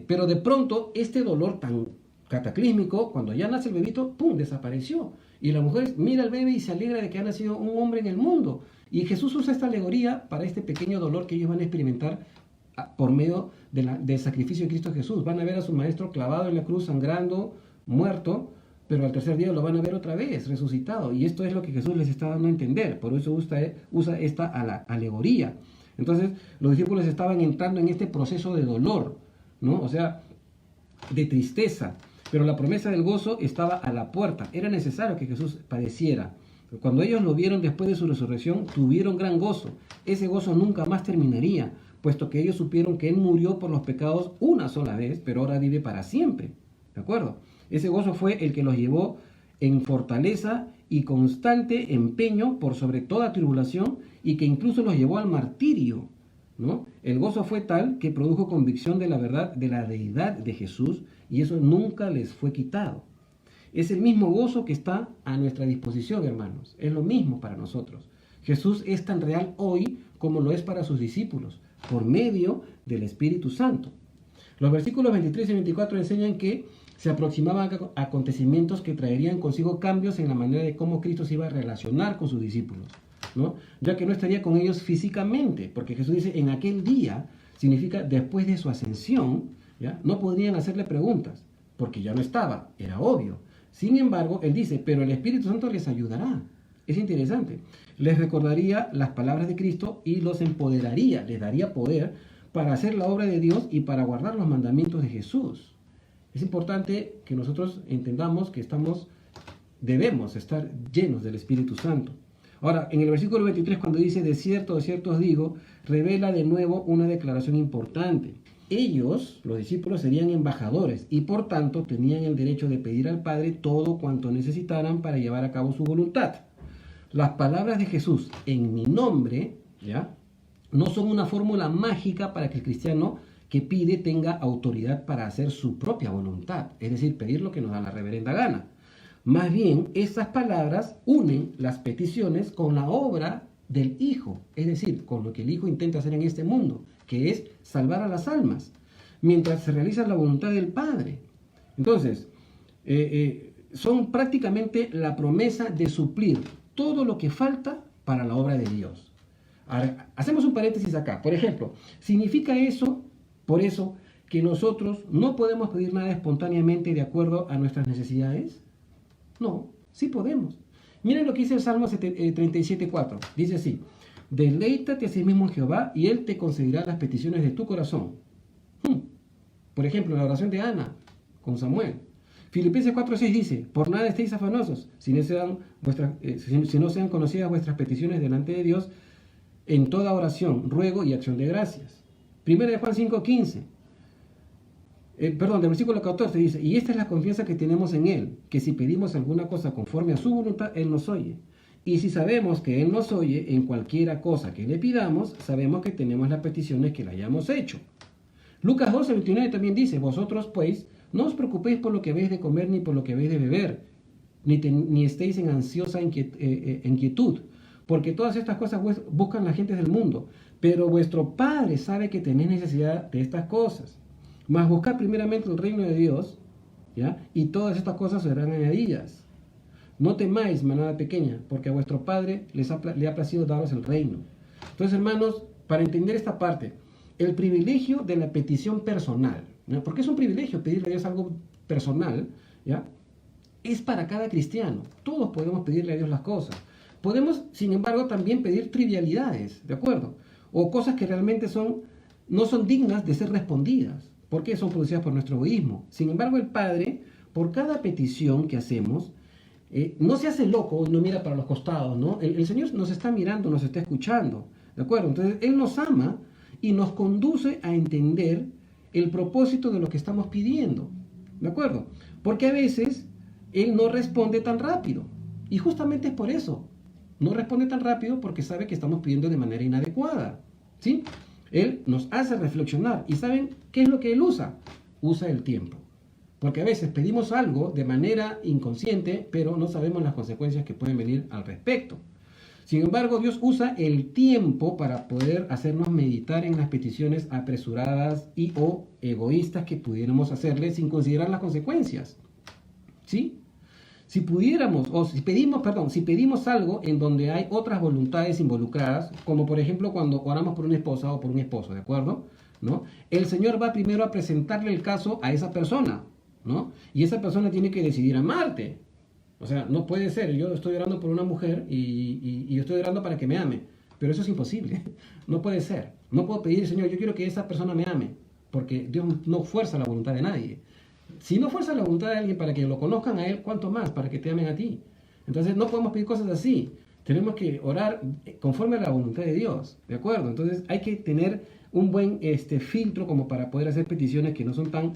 Pero de pronto este dolor tan cataclísmico, cuando ya nace el bebito, ¡pum!, desapareció. Y la mujer mira al bebé y se alegra de que ha nacido un hombre en el mundo. Y Jesús usa esta alegoría para este pequeño dolor que ellos van a experimentar por medio del sacrificio de Cristo Jesús. Van a ver a su maestro clavado en la cruz, sangrando, muerto, pero al tercer día lo van a ver otra vez, resucitado. Y esto es lo que Jesús les está dando a entender. Por eso usa esta alegoría. Entonces, los discípulos estaban entrando en este proceso de dolor, ¿no? O sea, de tristeza. Pero la promesa del gozo estaba a la puerta. Era necesario que Jesús padeciera. Cuando ellos lo vieron después de su resurrección, tuvieron gran gozo. Ese gozo nunca más terminaría, puesto que ellos supieron que Él murió por los pecados una sola vez, pero ahora vive para siempre. ¿De acuerdo? Ese gozo fue el que los llevó en fortaleza y constante empeño por sobre toda tribulación y que incluso los llevó al martirio, ¿no? El gozo fue tal que produjo convicción de la verdad de la deidad de Jesús y eso nunca les fue quitado. Es el mismo gozo que está a nuestra disposición, hermanos. Es lo mismo para nosotros. Jesús es tan real hoy como lo es para sus discípulos, por medio del Espíritu Santo. Los versículos 23 y 24 enseñan que se aproximaban acontecimientos que traerían consigo cambios en la manera de cómo Cristo se iba a relacionar con sus discípulos, ¿no? Ya que no estaría con ellos físicamente, porque Jesús dice en aquel día, significa después de su ascensión, ¿ya? No podrían hacerle preguntas, porque ya no estaba, era obvio. Sin embargo, él dice, pero el Espíritu Santo les ayudará. Es interesante. Les recordaría las palabras de Cristo y los empoderaría, les daría poder para hacer la obra de Dios y para guardar los mandamientos de Jesús. Es importante que nosotros entendamos que debemos estar llenos del Espíritu Santo. Ahora, en el versículo 23, cuando dice, de cierto os digo, revela de nuevo una declaración importante. Ellos, los discípulos, serían embajadores y por tanto tenían el derecho de pedir al Padre todo cuanto necesitaran para llevar a cabo su voluntad. Las palabras de Jesús en mi nombre, ¿ya?, no son una fórmula mágica para que el cristiano que pide tenga autoridad para hacer su propia voluntad, es decir, pedir lo que nos da la reverenda gana. Más bien, estas palabras unen las peticiones con la obra del Hijo, es decir, con lo que el Hijo intenta hacer en este mundo, que es salvar a las almas, mientras se realiza la voluntad del Padre. Entonces, son prácticamente la promesa de suplir todo lo que falta para la obra de Dios. Ahora, hacemos un paréntesis acá. Por ejemplo, ¿significa eso, por eso, que nosotros no podemos pedir nada espontáneamente de acuerdo a nuestras necesidades? No, sí podemos. Miren lo que dice el Salmo 37:4. Dice así, deleítate a sí mismo en Jehová y Él te concederá las peticiones de tu corazón. Por ejemplo, la oración de Ana con Samuel. Filipenses 4:6 dice, por nada estéis afanosos, si no sean conocidas vuestras peticiones delante de Dios, en toda oración, ruego y acción de gracias. Primera de Juan 5:15. Del versículo 14 dice, y esta es la confianza que tenemos en Él, que si pedimos alguna cosa conforme a su voluntad, Él nos oye. Y si sabemos que Él nos oye en cualquiera cosa que le pidamos, sabemos que tenemos las peticiones que le hayamos hecho. Lucas 12:29 también dice, vosotros pues, no os preocupéis por lo que habéis de comer ni por lo que habéis de beber, ni estéis en ansiosa inquietud, porque todas estas cosas buscan las gentes del mundo, pero vuestro Padre sabe que tenéis necesidad de estas cosas. Mas buscad primeramente el reino de Dios, ¿ya?, y todas estas cosas serán añadidas. No temáis, manada pequeña, porque a vuestro Padre le ha placido daros el reino. Entonces, hermanos, para entender esta parte, el privilegio de la petición personal, ¿no?, porque es un privilegio pedirle a Dios algo personal, ¿ya?, es para cada cristiano. Todos podemos pedirle a Dios las cosas. Podemos, sin embargo, también pedir trivialidades, ¿de acuerdo? O cosas que realmente no son dignas de ser respondidas, porque son producidas por nuestro egoísmo. Sin embargo, el Padre, por cada petición que hacemos, no se hace loco y no mira para los costados, ¿no? El Señor nos está mirando, nos está escuchando, ¿de acuerdo? Entonces, Él nos ama y nos conduce a entender el propósito de lo que estamos pidiendo, ¿de acuerdo? Porque a veces Él no responde tan rápido, y justamente es por eso. No responde tan rápido porque sabe que estamos pidiendo de manera inadecuada, ¿sí? Él nos hace reflexionar. ¿Y saben qué es lo que Él usa? Usa el tiempo. Porque a veces pedimos algo de manera inconsciente, pero no sabemos las consecuencias que pueden venir al respecto. Sin embargo, Dios usa el tiempo para poder hacernos meditar en las peticiones apresuradas o egoístas que pudiéramos hacerle sin considerar las consecuencias, ¿sí? Si pedimos algo en donde hay otras voluntades involucradas, como por ejemplo cuando oramos por una esposa o por un esposo, ¿de acuerdo?, ¿no?, el Señor va primero a presentarle el caso a esa persona, ¿no?, y esa persona tiene que decidir amarte. O sea, no puede ser, yo estoy orando por una mujer y yo estoy orando para que me ame, pero eso es imposible, no puede ser. No puedo pedir, Señor, yo quiero que esa persona me ame, porque Dios no fuerza la voluntad de nadie. Si no fuerza la voluntad de alguien para que lo conozcan a Él, ¿cuánto más para que te amen a ti? Entonces no podemos pedir cosas así. Tenemos que orar conforme a la voluntad de Dios, ¿de acuerdo? Entonces hay que tener un buen filtro como para poder hacer peticiones que no son tan,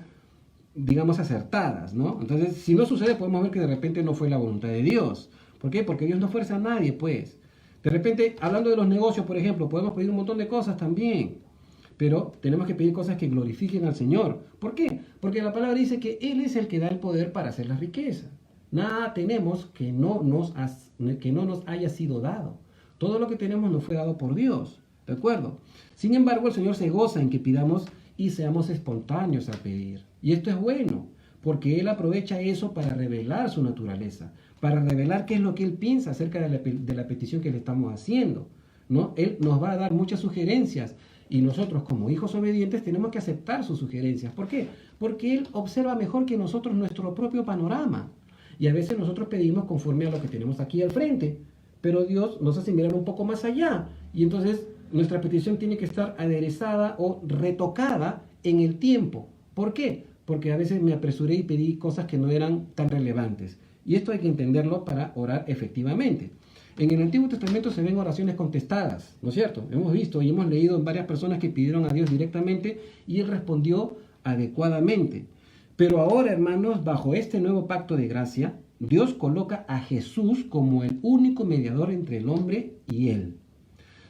digamos, acertadas, ¿no? Entonces, si no sucede, podemos ver que de repente no fue la voluntad de Dios. ¿Por qué? Porque Dios no fuerza a nadie, pues. De repente, hablando de los negocios, por ejemplo, podemos pedir un montón de cosas también. Pero tenemos que pedir cosas que glorifiquen al Señor. ¿Por qué? Porque la palabra dice que Él es el que da el poder para hacer las riquezas. Nada tenemos que no nos haya sido dado. Todo lo que tenemos nos fue dado por Dios. ¿De acuerdo? Sin embargo, el Señor se goza en que pidamos y seamos espontáneos al pedir. Y esto es bueno, porque Él aprovecha eso para revelar su naturaleza, para revelar qué es lo que Él piensa acerca de la petición que le estamos haciendo, ¿no? Él nos va a dar muchas sugerencias. Y nosotros, como hijos obedientes, tenemos que aceptar sus sugerencias. ¿Por qué? Porque Él observa mejor que nosotros nuestro propio panorama. Y a veces nosotros pedimos conforme a lo que tenemos aquí al frente, pero Dios nos hace mirar un poco más allá. Y entonces nuestra petición tiene que estar aderezada o retocada en el tiempo. ¿Por qué? Porque a veces me apresuré y pedí cosas que no eran tan relevantes. Y esto hay que entenderlo para orar efectivamente. En el Antiguo Testamento se ven oraciones contestadas, ¿no es cierto? Hemos visto y hemos leído en varias personas que pidieron a Dios directamente y Él respondió adecuadamente. Pero ahora, hermanos, bajo este nuevo pacto de gracia, Dios coloca a Jesús como el único mediador entre el hombre y Él.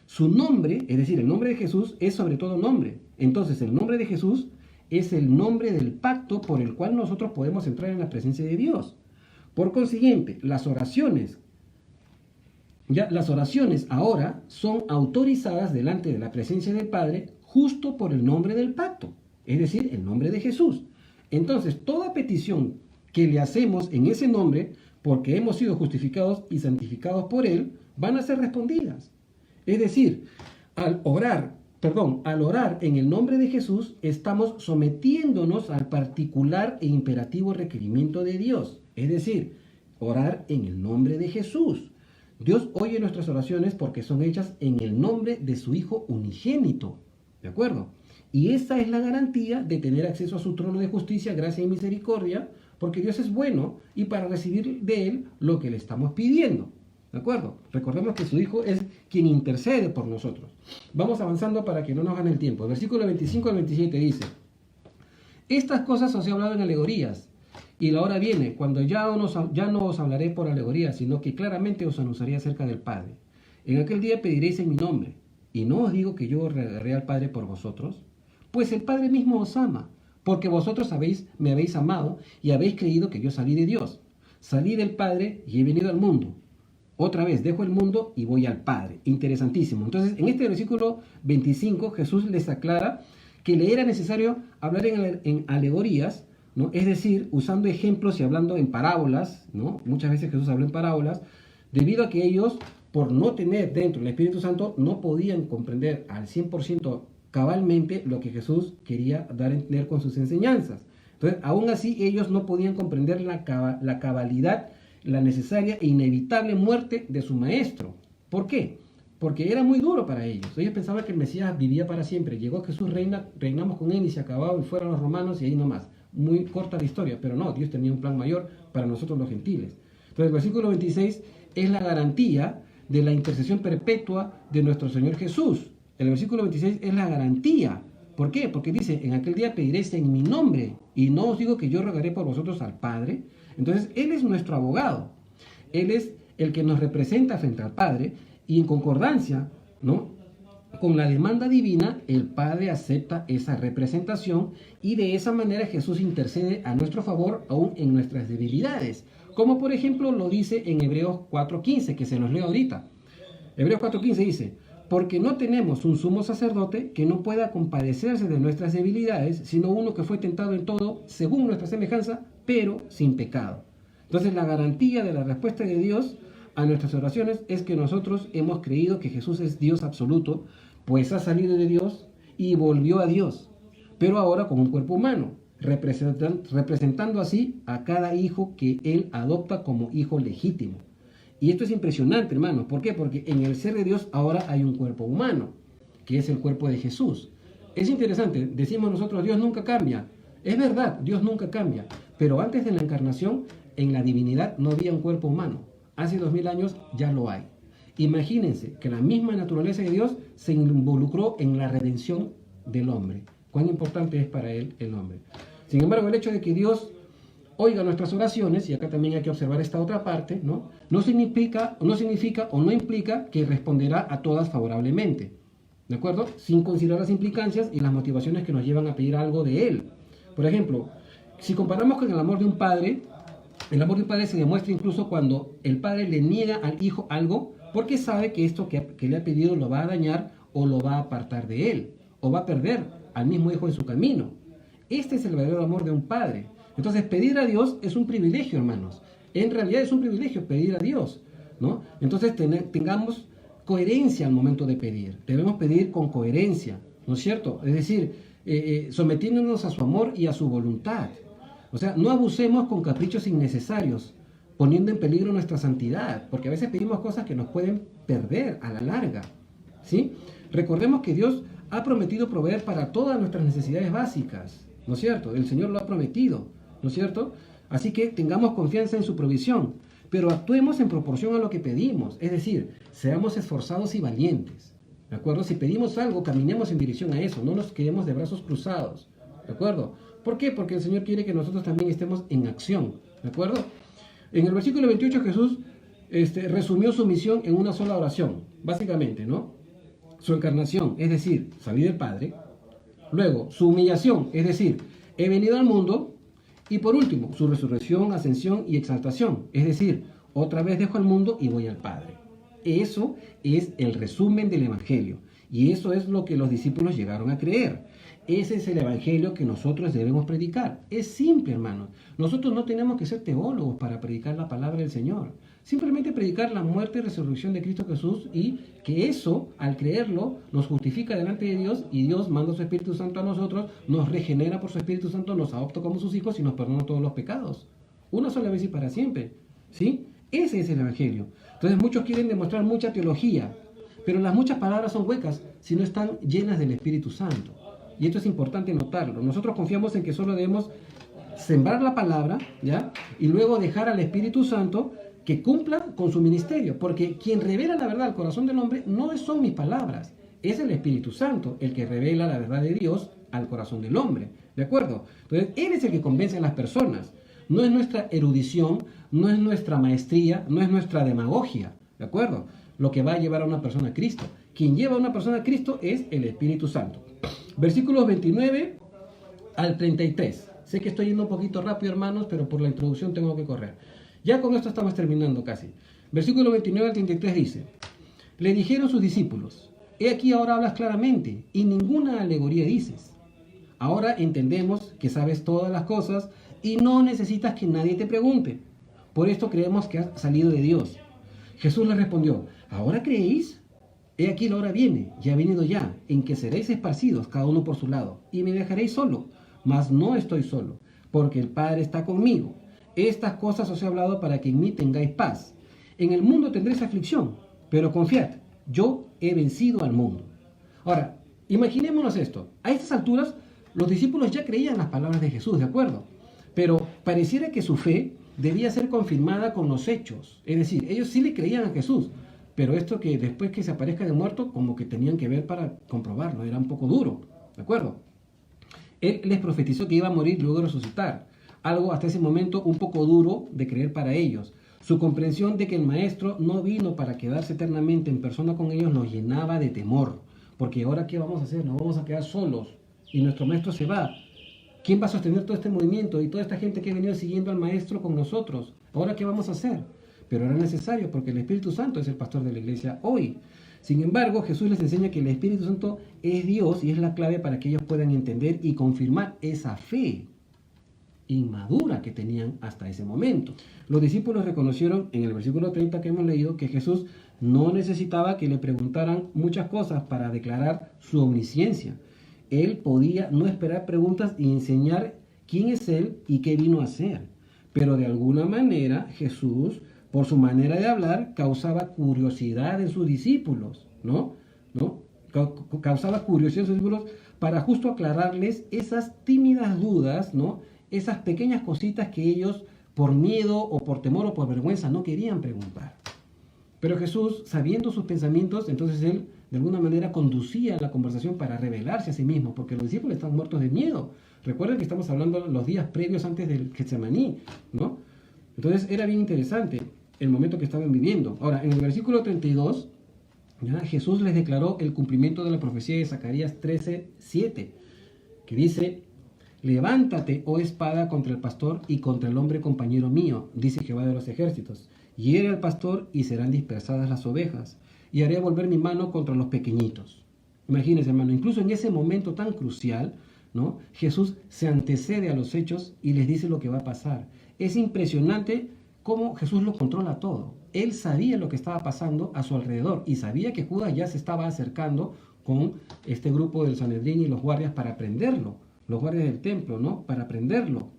Su nombre, es decir, el nombre de Jesús es sobre todo nombre. Entonces, el nombre de Jesús es el nombre del pacto por el cual nosotros podemos entrar en la presencia de Dios. Por consiguiente, las oraciones ahora son autorizadas delante de la presencia del Padre justo por el nombre del pacto, es decir, el nombre de Jesús. Entonces, toda petición que le hacemos en ese nombre, porque hemos sido justificados y santificados por Él, van a ser respondidas. Es decir, al orar en el nombre de Jesús, estamos sometiéndonos al particular e imperativo requerimiento de Dios. Es decir, orar en el nombre de Jesús. Dios oye nuestras oraciones porque son hechas en el nombre de su Hijo unigénito. ¿De acuerdo? Y esa es la garantía de tener acceso a su trono de justicia, gracia y misericordia, porque Dios es bueno y para recibir de Él lo que le estamos pidiendo. ¿De acuerdo? Recordemos que su Hijo es quien intercede por nosotros. Vamos avanzando para que no nos gane el tiempo. El versículo 25 al 27 dice: estas cosas os he hablado en alegorías, y la hora viene cuando ya no os hablaré por alegorías, sino que claramente os anunciaré acerca del Padre. En aquel día pediréis en mi nombre, y no os digo que yo rogaré al Padre por vosotros, pues el Padre mismo os ama, porque vosotros me habéis amado y habéis creído que yo salí de Dios. Salí del Padre y he venido al mundo. Otra vez dejo el mundo y voy al Padre. Interesantísimo. Entonces, en este versículo 25, Jesús les aclara que le era necesario hablar en alegorías, ¿no? Es decir, usando ejemplos y hablando en parábolas, ¿no? Muchas veces Jesús habló en parábolas, debido a que ellos, por no tener dentro el Espíritu Santo, no podían comprender al 100% cabalmente lo que Jesús quería dar a entender con sus enseñanzas. Entonces, aún así, ellos no podían comprender la cabalidad, la necesaria e inevitable muerte de su maestro. ¿Por qué? Porque era muy duro para ellos. Ellos pensaban que el Mesías vivía para siempre. Llegó Jesús, reinamos con él y se acababa y fueron los romanos y ahí nomás. Muy corta la historia, pero no, Dios tenía un plan mayor para nosotros los gentiles. Entonces, el versículo 26 es la garantía de la intercesión perpetua de nuestro Señor Jesús. El versículo 26 es la garantía. ¿Por qué? Porque dice, en aquel día pediréis en mi nombre, y no os digo que yo rogaré por vosotros al Padre. Entonces, Él es nuestro abogado. Él es el que nos representa frente al Padre, y en concordancia, ¿no?, con la demanda divina, el Padre acepta esa representación, y de esa manera Jesús intercede a nuestro favor aún en nuestras debilidades. Como por ejemplo lo dice en Hebreos 4.15, que se nos lee ahorita. Hebreos 4.15 dice: porque no tenemos un sumo sacerdote que no pueda compadecerse de nuestras debilidades, sino uno que fue tentado en todo según nuestra semejanza, pero sin pecado. Entonces, la garantía de la respuesta de Dios a nuestras oraciones es que nosotros hemos creído que Jesús es Dios absoluto, pues ha salido de Dios y volvió a Dios, pero ahora con un cuerpo humano, representando así a cada hijo que Él adopta como hijo legítimo. Y esto es impresionante, hermanos. ¿Por qué? Porque en el ser de Dios ahora hay un cuerpo humano, que es el cuerpo de Jesús. Es interesante, decimos nosotros, Dios nunca cambia. Es verdad, Dios nunca cambia. Pero antes de la encarnación, en la divinidad no había un cuerpo humano. Hace 2000 años ya lo hay. Imagínense que la misma naturaleza de Dios se involucró en la redención del hombre. Cuán importante es para Él el hombre. Sin embargo, el hecho de que Dios oiga nuestras oraciones, y acá también hay que observar esta otra parte, no significa o no implica que responderá a todas favorablemente, ¿de acuerdo? Sin considerar las implicancias y las motivaciones que nos llevan a pedir algo de Él. Por ejemplo, si comparamos con el amor de un padre se demuestra incluso cuando el padre le niega al hijo algo, porque sabe que esto que le ha pedido lo va a dañar o lo va a apartar de él, o va a perder al mismo hijo en su camino. Este es el verdadero amor de un padre. Entonces, pedir a Dios es un privilegio, hermanos. En realidad es un privilegio pedir a Dios, ¿no? Entonces, tengamos coherencia al momento de pedir. Debemos pedir con coherencia, ¿no es cierto? Es decir, sometiéndonos a su amor y a su voluntad. O sea, no abusemos con caprichos innecesarios, poniendo en peligro nuestra santidad, porque a veces pedimos cosas que nos pueden perder a la larga, ¿sí? Recordemos que Dios ha prometido proveer para todas nuestras necesidades básicas, ¿no es cierto? El Señor lo ha prometido, ¿no es cierto? Así que tengamos confianza en su provisión, pero actuemos en proporción a lo que pedimos, es decir, seamos esforzados y valientes, ¿de acuerdo? Si pedimos algo, caminemos en dirección a eso, no nos quedemos de brazos cruzados, ¿de acuerdo? ¿Por qué? Porque el Señor quiere que nosotros también estemos en acción, ¿de acuerdo? En el versículo 28 Jesús resumió su misión en una sola oración, básicamente, ¿no? Su encarnación, es decir, salir del Padre. Luego, su humillación, es decir, he venido al mundo. Y por último, su resurrección, ascensión y exaltación, es decir, otra vez dejo al mundo y voy al Padre. Eso es el resumen del Evangelio. Y eso es lo que los discípulos llegaron a creer. Ese es el Evangelio que nosotros debemos predicar. Es simple, hermanos. Nosotros no tenemos que ser teólogos para predicar la palabra del Señor. Simplemente predicar la muerte y resurrección de Cristo Jesús, y que eso, al creerlo, nos justifica delante de Dios, y Dios manda su Espíritu Santo a nosotros, nos regenera por su Espíritu Santo, nos adopta como sus hijos y nos perdona todos los pecados. Una sola vez y para siempre. ¿Sí? Ese es el Evangelio. Entonces muchos quieren demostrar mucha teología, pero las muchas palabras son huecas si no están llenas del Espíritu Santo. Y esto es importante notarlo. Nosotros confiamos en que solo debemos sembrar la palabra, ¿ya? Y luego dejar al Espíritu Santo que cumpla con su ministerio. Porque quien revela la verdad al corazón del hombre no son mis palabras. Es el Espíritu Santo el que revela la verdad de Dios al corazón del hombre. ¿De acuerdo? Entonces, Él es el que convence a las personas. No es nuestra erudición, no es nuestra maestría, no es nuestra demagogia. ¿De acuerdo? Lo que va a llevar a una persona a Cristo. Quien lleva a una persona a Cristo es el Espíritu Santo. Versículos 29 al 33. Sé que estoy yendo un poquito rápido, hermanos, pero por la introducción tengo que correr. Ya con esto estamos terminando casi. Versículo 29 al 33 dice: le dijeron sus discípulos: he aquí ahora hablas claramente y ninguna alegoría dices. Ahora entendemos que sabes todas las cosas y no necesitas que nadie te pregunte. Por esto creemos que has salido de Dios. Jesús les respondió: ¿ahora creéis? He aquí la hora viene, ya ha venido ya, en que seréis esparcidos cada uno por su lado, y me dejaréis solo, mas no estoy solo, porque el Padre está conmigo. Estas cosas os he hablado para que en mí tengáis paz. En el mundo tendréis aflicción, pero confiad, yo he vencido al mundo. Ahora, imaginémonos esto. A estas alturas, los discípulos ya creían las palabras de Jesús, ¿de acuerdo? Pero pareciera que su fe debía ser confirmada con los hechos. Es decir, ellos sí le creían a Jesús, pero esto que después que se aparezca de muerto, como que tenían que ver para comprobarlo, era un poco duro, ¿de acuerdo? Él les profetizó que iba a morir y luego resucitar, algo hasta ese momento un poco duro de creer para ellos. Su comprensión de que el Maestro no vino para quedarse eternamente en persona con ellos los llenaba de temor, porque ahora ¿qué vamos a hacer? Nos vamos a quedar solos y nuestro Maestro se va. ¿Quién va a sostener todo este movimiento y toda esta gente que ha venido siguiendo al Maestro con nosotros? ¿Ahora qué vamos a hacer? Pero era necesario porque el Espíritu Santo es el pastor de la iglesia hoy. Sin embargo, Jesús les enseña que el Espíritu Santo es Dios y es la clave para que ellos puedan entender y confirmar esa fe inmadura que tenían hasta ese momento. Los discípulos reconocieron en el versículo 30 que hemos leído que Jesús no necesitaba que le preguntaran muchas cosas para declarar su omnisciencia. Él podía no esperar preguntas y enseñar quién es Él y qué vino a hacer. Pero de alguna manera Jesús, por su manera de hablar, causaba curiosidad en sus discípulos, ¿no? Causaba curiosidad en sus discípulos para justo aclararles esas tímidas dudas, ¿no? Esas pequeñas cositas que ellos, por miedo o por temor o por vergüenza, no querían preguntar. Pero Jesús, sabiendo sus pensamientos, entonces Él, de alguna manera, conducía la conversación para revelarse a sí mismo, porque los discípulos están muertos de miedo. Recuerden que estamos hablando los días previos antes del Getsemaní, ¿no? Entonces era bien interesante el momento que estaban viviendo. Ahora, en el versículo 32, ¿ya? Jesús les declaró el cumplimiento de la profecía de Zacarías 13:7, que dice: levántate, oh espada, contra el pastor y contra el hombre compañero mío, dice Jehová de los ejércitos. Hiere al pastor y serán dispersadas las ovejas, y haré volver mi mano contra los pequeñitos. Imagínense, hermano, incluso en ese momento tan crucial, ¿no? Jesús se antecede a los hechos y les dice lo que va a pasar. Es impresionante cómo Jesús lo controla todo. Él sabía lo que estaba pasando a su alrededor y sabía que Judas ya se estaba acercando con este grupo del Sanedrín y los guardias para prenderlo, los guardias del templo, ¿no? Para prenderlo.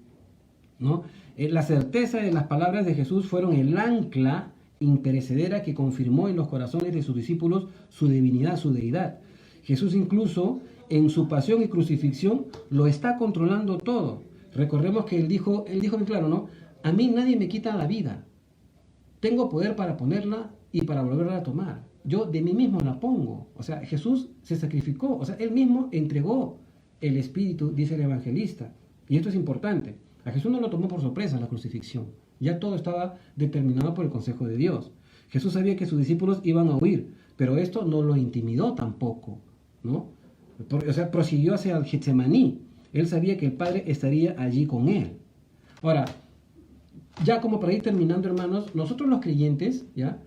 ¿no? La certeza de las palabras de Jesús fueron el ancla imperecedera que confirmó en los corazones de sus discípulos su divinidad, su deidad. Jesús incluso en su pasión y crucifixión lo está controlando todo. Recordemos que él dijo bien claro, ¿no? A mí nadie me quita la vida. Tengo poder para ponerla y para volverla a tomar. Yo de mí mismo la pongo. O sea, Jesús se sacrificó. O sea, él mismo entregó el Espíritu, dice el evangelista. Y esto es importante. A Jesús no lo tomó por sorpresa la crucifixión. Ya todo estaba determinado por el consejo de Dios. Jesús sabía que sus discípulos iban a huir, pero esto no lo intimidó tampoco, ¿no? O sea, prosiguió hacia el Getsemaní. Él sabía que el Padre estaría allí con él. Ahora, ya como para ir terminando, hermanos, nosotros los creyentes, ¿ya?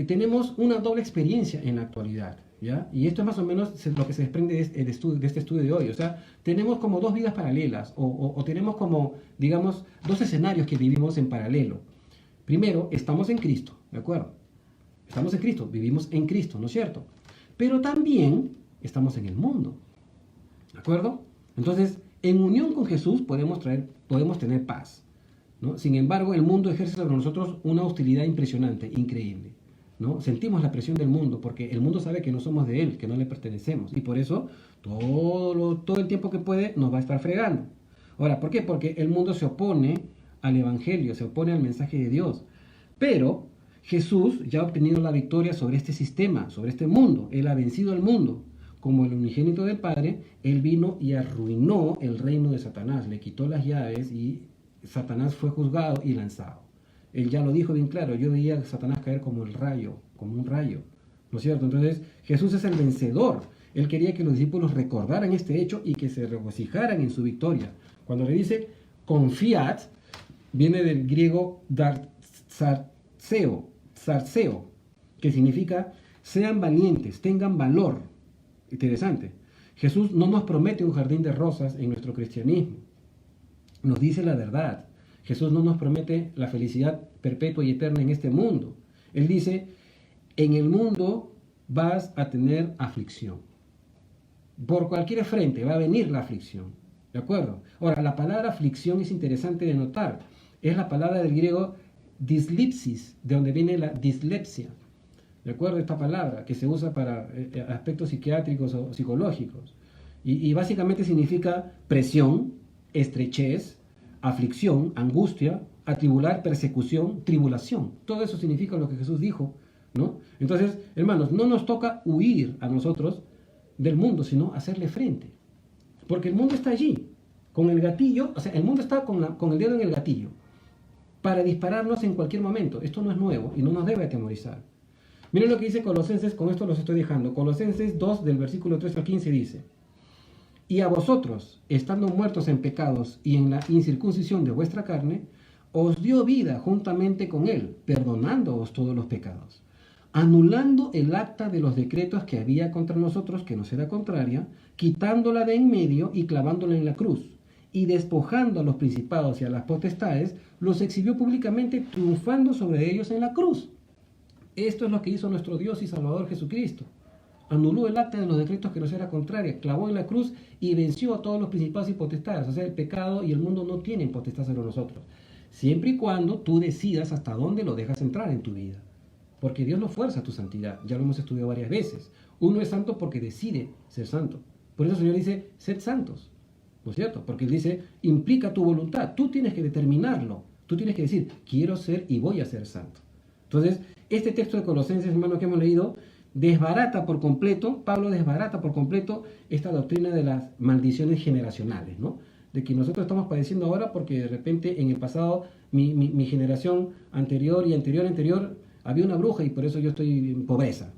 Tenemos una doble experiencia en la actualidad, ¿ya? Y esto es más o menos lo que se desprende de este estudio de hoy. O sea, tenemos como dos vidas paralelas, o tenemos como, digamos, dos escenarios que vivimos en paralelo. Primero, estamos en Cristo, ¿de acuerdo? Estamos en Cristo, vivimos en Cristo, ¿no es cierto? Pero también estamos en el mundo, ¿de acuerdo? Entonces, en unión con Jesús podemos tener paz, ¿no? Sin embargo, el mundo ejerce sobre nosotros una hostilidad impresionante, increíble, ¿no? Sentimos la presión del mundo porque el mundo sabe que no somos de él, que no le pertenecemos, y por eso todo el tiempo que puede nos va a estar fregando. Ahora, ¿por qué? Porque el mundo se opone al Evangelio, se opone al mensaje de Dios. Pero Jesús ya ha obtenido la victoria sobre este sistema, sobre este mundo. Él ha vencido al mundo. Como el unigénito del Padre, Él vino y arruinó el reino de Satanás, le quitó las llaves y Satanás fue juzgado y lanzado. Él ya lo dijo bien claro, yo veía a Satanás caer como el rayo, como un rayo, ¿no es cierto? Entonces Jesús es el vencedor. Él quería que los discípulos recordaran este hecho y que se regocijaran en su victoria. Cuando le dice confiad, viene del griego zarseo, que significa sean valientes, tengan valor. Interesante. Jesús no nos promete un jardín de rosas en nuestro cristianismo. Nos dice la verdad. Jesús no nos promete la felicidad perpetua y eterna en este mundo. Él dice, en el mundo vas a tener aflicción. Por cualquier frente va a venir la aflicción. ¿De acuerdo? Ahora, la palabra aflicción es interesante de notar. Es la palabra del griego dislipsis, de donde viene la dislexia. ¿De acuerdo? Esta palabra que se usa para aspectos psiquiátricos o psicológicos. Y básicamente significa presión, estrechez, aflicción, angustia, atribular, persecución, tribulación. Todo eso significa lo que Jesús dijo, ¿no? Entonces, hermanos, no nos toca huir a nosotros del mundo, sino hacerle frente. Porque el mundo está allí, con el gatillo, o sea, el mundo está con el dedo en el gatillo, para dispararnos en cualquier momento. Esto no es nuevo y no nos debe atemorizar. Miren lo que dice Colosenses, con esto los estoy dejando. Colosenses 2, del versículo 3 al 15 dice, y a vosotros, estando muertos en pecados y en la incircuncisión de vuestra carne, os dio vida juntamente con él, perdonándoos todos los pecados, anulando el acta de los decretos que había contra nosotros, que nos era contraria, quitándola de en medio y clavándola en la cruz, y despojando a los principados y a las potestades, los exhibió públicamente, triunfando sobre ellos en la cruz. Esto es lo que hizo nuestro Dios y Salvador Jesucristo. Anuló el acta de los decretos que nos era contraria, clavó en la cruz y venció a todos los principados y potestades. O sea, el pecado y el mundo no tienen potestad sobre nosotros. Siempre y cuando tú decidas hasta dónde lo dejas entrar en tu vida. Porque Dios no fuerza tu santidad. Ya lo hemos estudiado varias veces. Uno es santo porque decide ser santo. Por eso el Señor dice, sed santos. ¿No es cierto? Porque Él dice, implica tu voluntad. Tú tienes que determinarlo. Tú tienes que decir, quiero ser y voy a ser santo. Entonces, este texto de Colosenses, hermano, que hemos leído, desbarata por completo, Pablo desbarata por completo esta doctrina de las maldiciones generacionales, ¿no? De que nosotros estamos padeciendo ahora porque de repente en el pasado, mi generación anterior y anterior, había una bruja y por eso yo estoy en pobreza.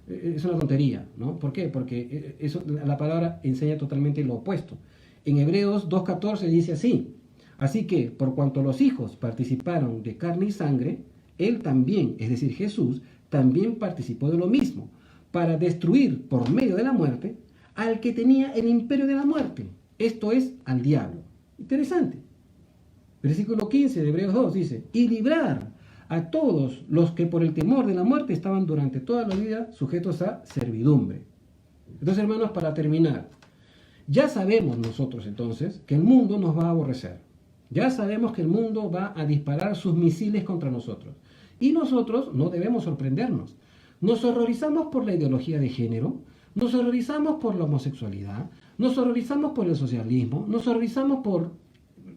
Es una tontería, ¿no? ¿Por qué? Porque eso, la palabra enseña totalmente lo opuesto. En Hebreos 2.14 dice así, así que por cuanto los hijos participaron de carne y sangre, él también, es decir, Jesús, también participó de lo mismo, para destruir por medio de la muerte al que tenía el imperio de la muerte, esto es, al diablo. Interesante. Versículo 15 de Hebreos 2 dice, y librar a todos los que por el temor de la muerte estaban durante toda la vida sujetos a servidumbre. Entonces, hermanos, para terminar, ya sabemos nosotros entonces que el mundo nos va a aborrecer. Ya sabemos que el mundo va a disparar sus misiles contra nosotros. Y nosotros no debemos sorprendernos. Nos horrorizamos por la ideología de género, nos horrorizamos por la homosexualidad, nos horrorizamos por el socialismo, nos horrorizamos por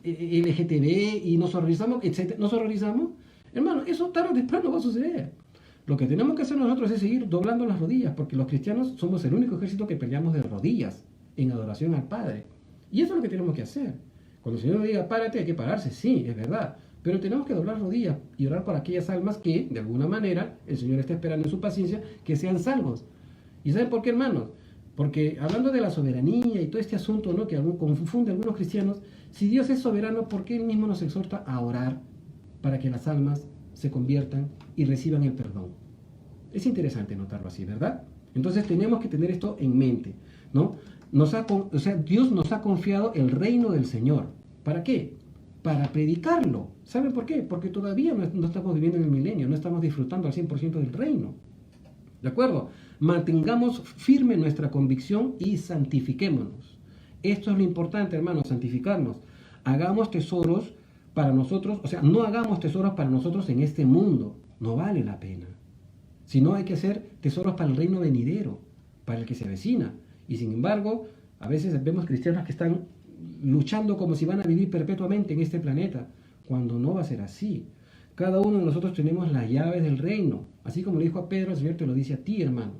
LGTB y nos horrorizamos, etc. Nos horrorizamos. Hermano, eso tarde o temprano va a suceder. Lo que tenemos que hacer nosotros es seguir doblando las rodillas, porque los cristianos somos el único ejército que peleamos de rodillas en adoración al Padre. Y eso es lo que tenemos que hacer. Cuando el Señor diga, párate, hay que pararse, sí, es verdad. Pero tenemos que doblar rodillas y orar por aquellas almas que, de alguna manera, el Señor está esperando en su paciencia que sean salvos. ¿Y saben por qué, hermanos? Porque hablando de la soberanía y todo este asunto, ¿no?, que confunde a algunos cristianos, si Dios es soberano, ¿por qué Él mismo nos exhorta a orar para que las almas se conviertan y reciban el perdón? Es interesante notarlo así, ¿verdad? Entonces tenemos que tener esto en mente, ¿no? Dios nos ha confiado el reino del Señor. ¿Para qué? Para predicarlo. ¿Saben por qué? Porque todavía no estamos viviendo en el milenio, no estamos disfrutando al 100% del reino. ¿De acuerdo? Mantengamos firme nuestra convicción y santifiquémonos. Esto es lo importante, hermanos, santificarnos. Hagamos tesoros para nosotros, o sea, no hagamos tesoros para nosotros en este mundo, no vale la pena. Sino hay que hacer tesoros para el reino venidero, para el que se avecina. Y sin embargo, a veces vemos cristianos que están luchando como si van a vivir perpetuamente en este planeta, cuando no va a ser así. Cada uno de nosotros tenemos las llaves del reino. Así como le dijo a Pedro, el Señor te lo dice a ti, hermano.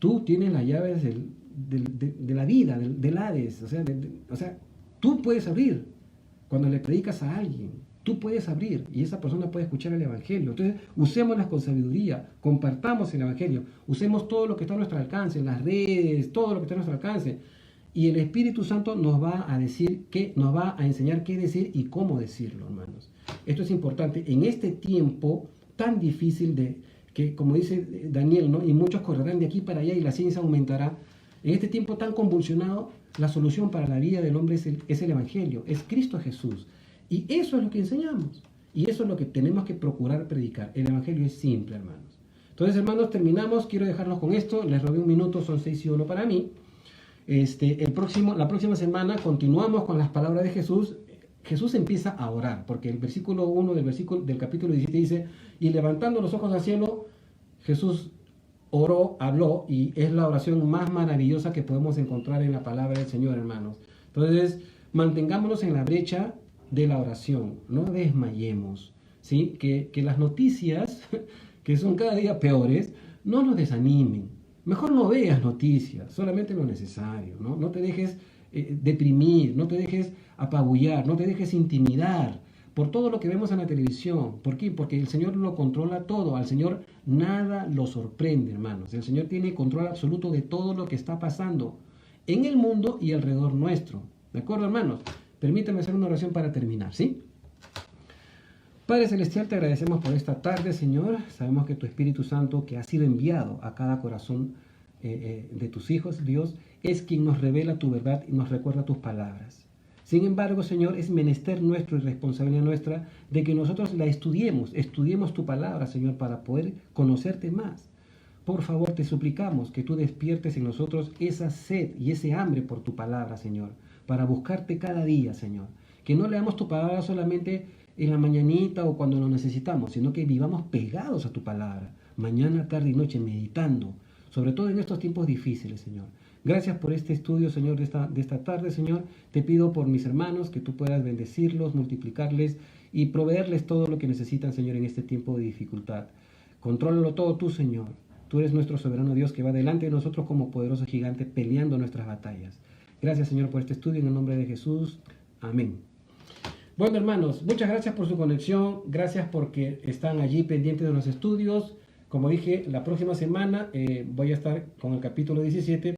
Tú tienes las llaves de la vida, del Hades. O sea, tú puedes abrir. Cuando le predicas a alguien, tú puedes abrir y esa persona puede escuchar el Evangelio. Entonces, usémoslas con sabiduría, compartamos el Evangelio, usemos todo lo que está a nuestro alcance, las redes, todo lo que está a nuestro alcance. Y el Espíritu Santo nos va a decir nos va a enseñar qué decir y cómo decirlo, hermanos. Esto es importante en este tiempo tan difícil que, como dice Daniel, ¿no?, y muchos correrán de aquí para allá y la ciencia aumentará. En este tiempo tan convulsionado, la solución para la vida del hombre es el Evangelio, es Cristo Jesús. Y eso es lo que enseñamos. Y eso es lo que tenemos que procurar predicar. El Evangelio es simple, hermanos. Entonces, hermanos, terminamos. Quiero dejarlos con esto. Les robé un minuto, son 6 y 1 para mí. La próxima semana continuamos con las palabras de Jesús. Jesús empieza a orar, porque el versículo 1 del capítulo 17 dice, y levantando los ojos al cielo, Jesús oró, habló, y es la oración más maravillosa que podemos encontrar en la palabra del Señor, hermanos. Entonces, mantengámonos en la brecha de la oración, no desmayemos, ¿sí? Que las noticias, que son cada día peores, no nos desanimen. Mejor no veas noticias, solamente lo necesario, ¿no? No te dejes deprimir, no te dejes apabullar, no te dejes intimidar por todo lo que vemos en la televisión. ¿Por qué? Porque el Señor lo controla todo, al Señor nada lo sorprende, hermanos. El Señor tiene control absoluto de todo lo que está pasando en el mundo y alrededor nuestro. ¿De acuerdo, hermanos? Permítame hacer una oración para terminar, ¿sí? Padre Celestial, te agradecemos por esta tarde, Señor. Sabemos que tu Espíritu Santo, que ha sido enviado a cada corazón de tus hijos, Dios, es quien nos revela tu verdad y nos recuerda tus palabras. Sin embargo, Señor, es menester nuestro y responsabilidad nuestra de que nosotros la estudiemos tu palabra, Señor, para poder conocerte más. Por favor, te suplicamos que tú despiertes en nosotros esa sed y ese hambre por tu palabra, Señor, para buscarte cada día, Señor. Que no leamos tu palabra solamente en la mañanita o cuando lo necesitamos, sino que vivamos pegados a tu palabra, mañana, tarde y noche, meditando, sobre todo en estos tiempos difíciles, Señor. Gracias por este estudio, Señor, de esta tarde, Señor. Te pido por mis hermanos que tú puedas bendecirlos, multiplicarles y proveerles todo lo que necesitan, Señor, en este tiempo de dificultad. Contrólalo todo tú, Señor. Tú eres nuestro soberano Dios que va delante de nosotros como poderoso gigante peleando nuestras batallas. Gracias, Señor, por este estudio en el nombre de Jesús. Amén. Bueno, hermanos, muchas gracias por su conexión. Gracias porque están allí pendientes de los estudios. Como dije, la próxima semana voy a estar con el capítulo 17.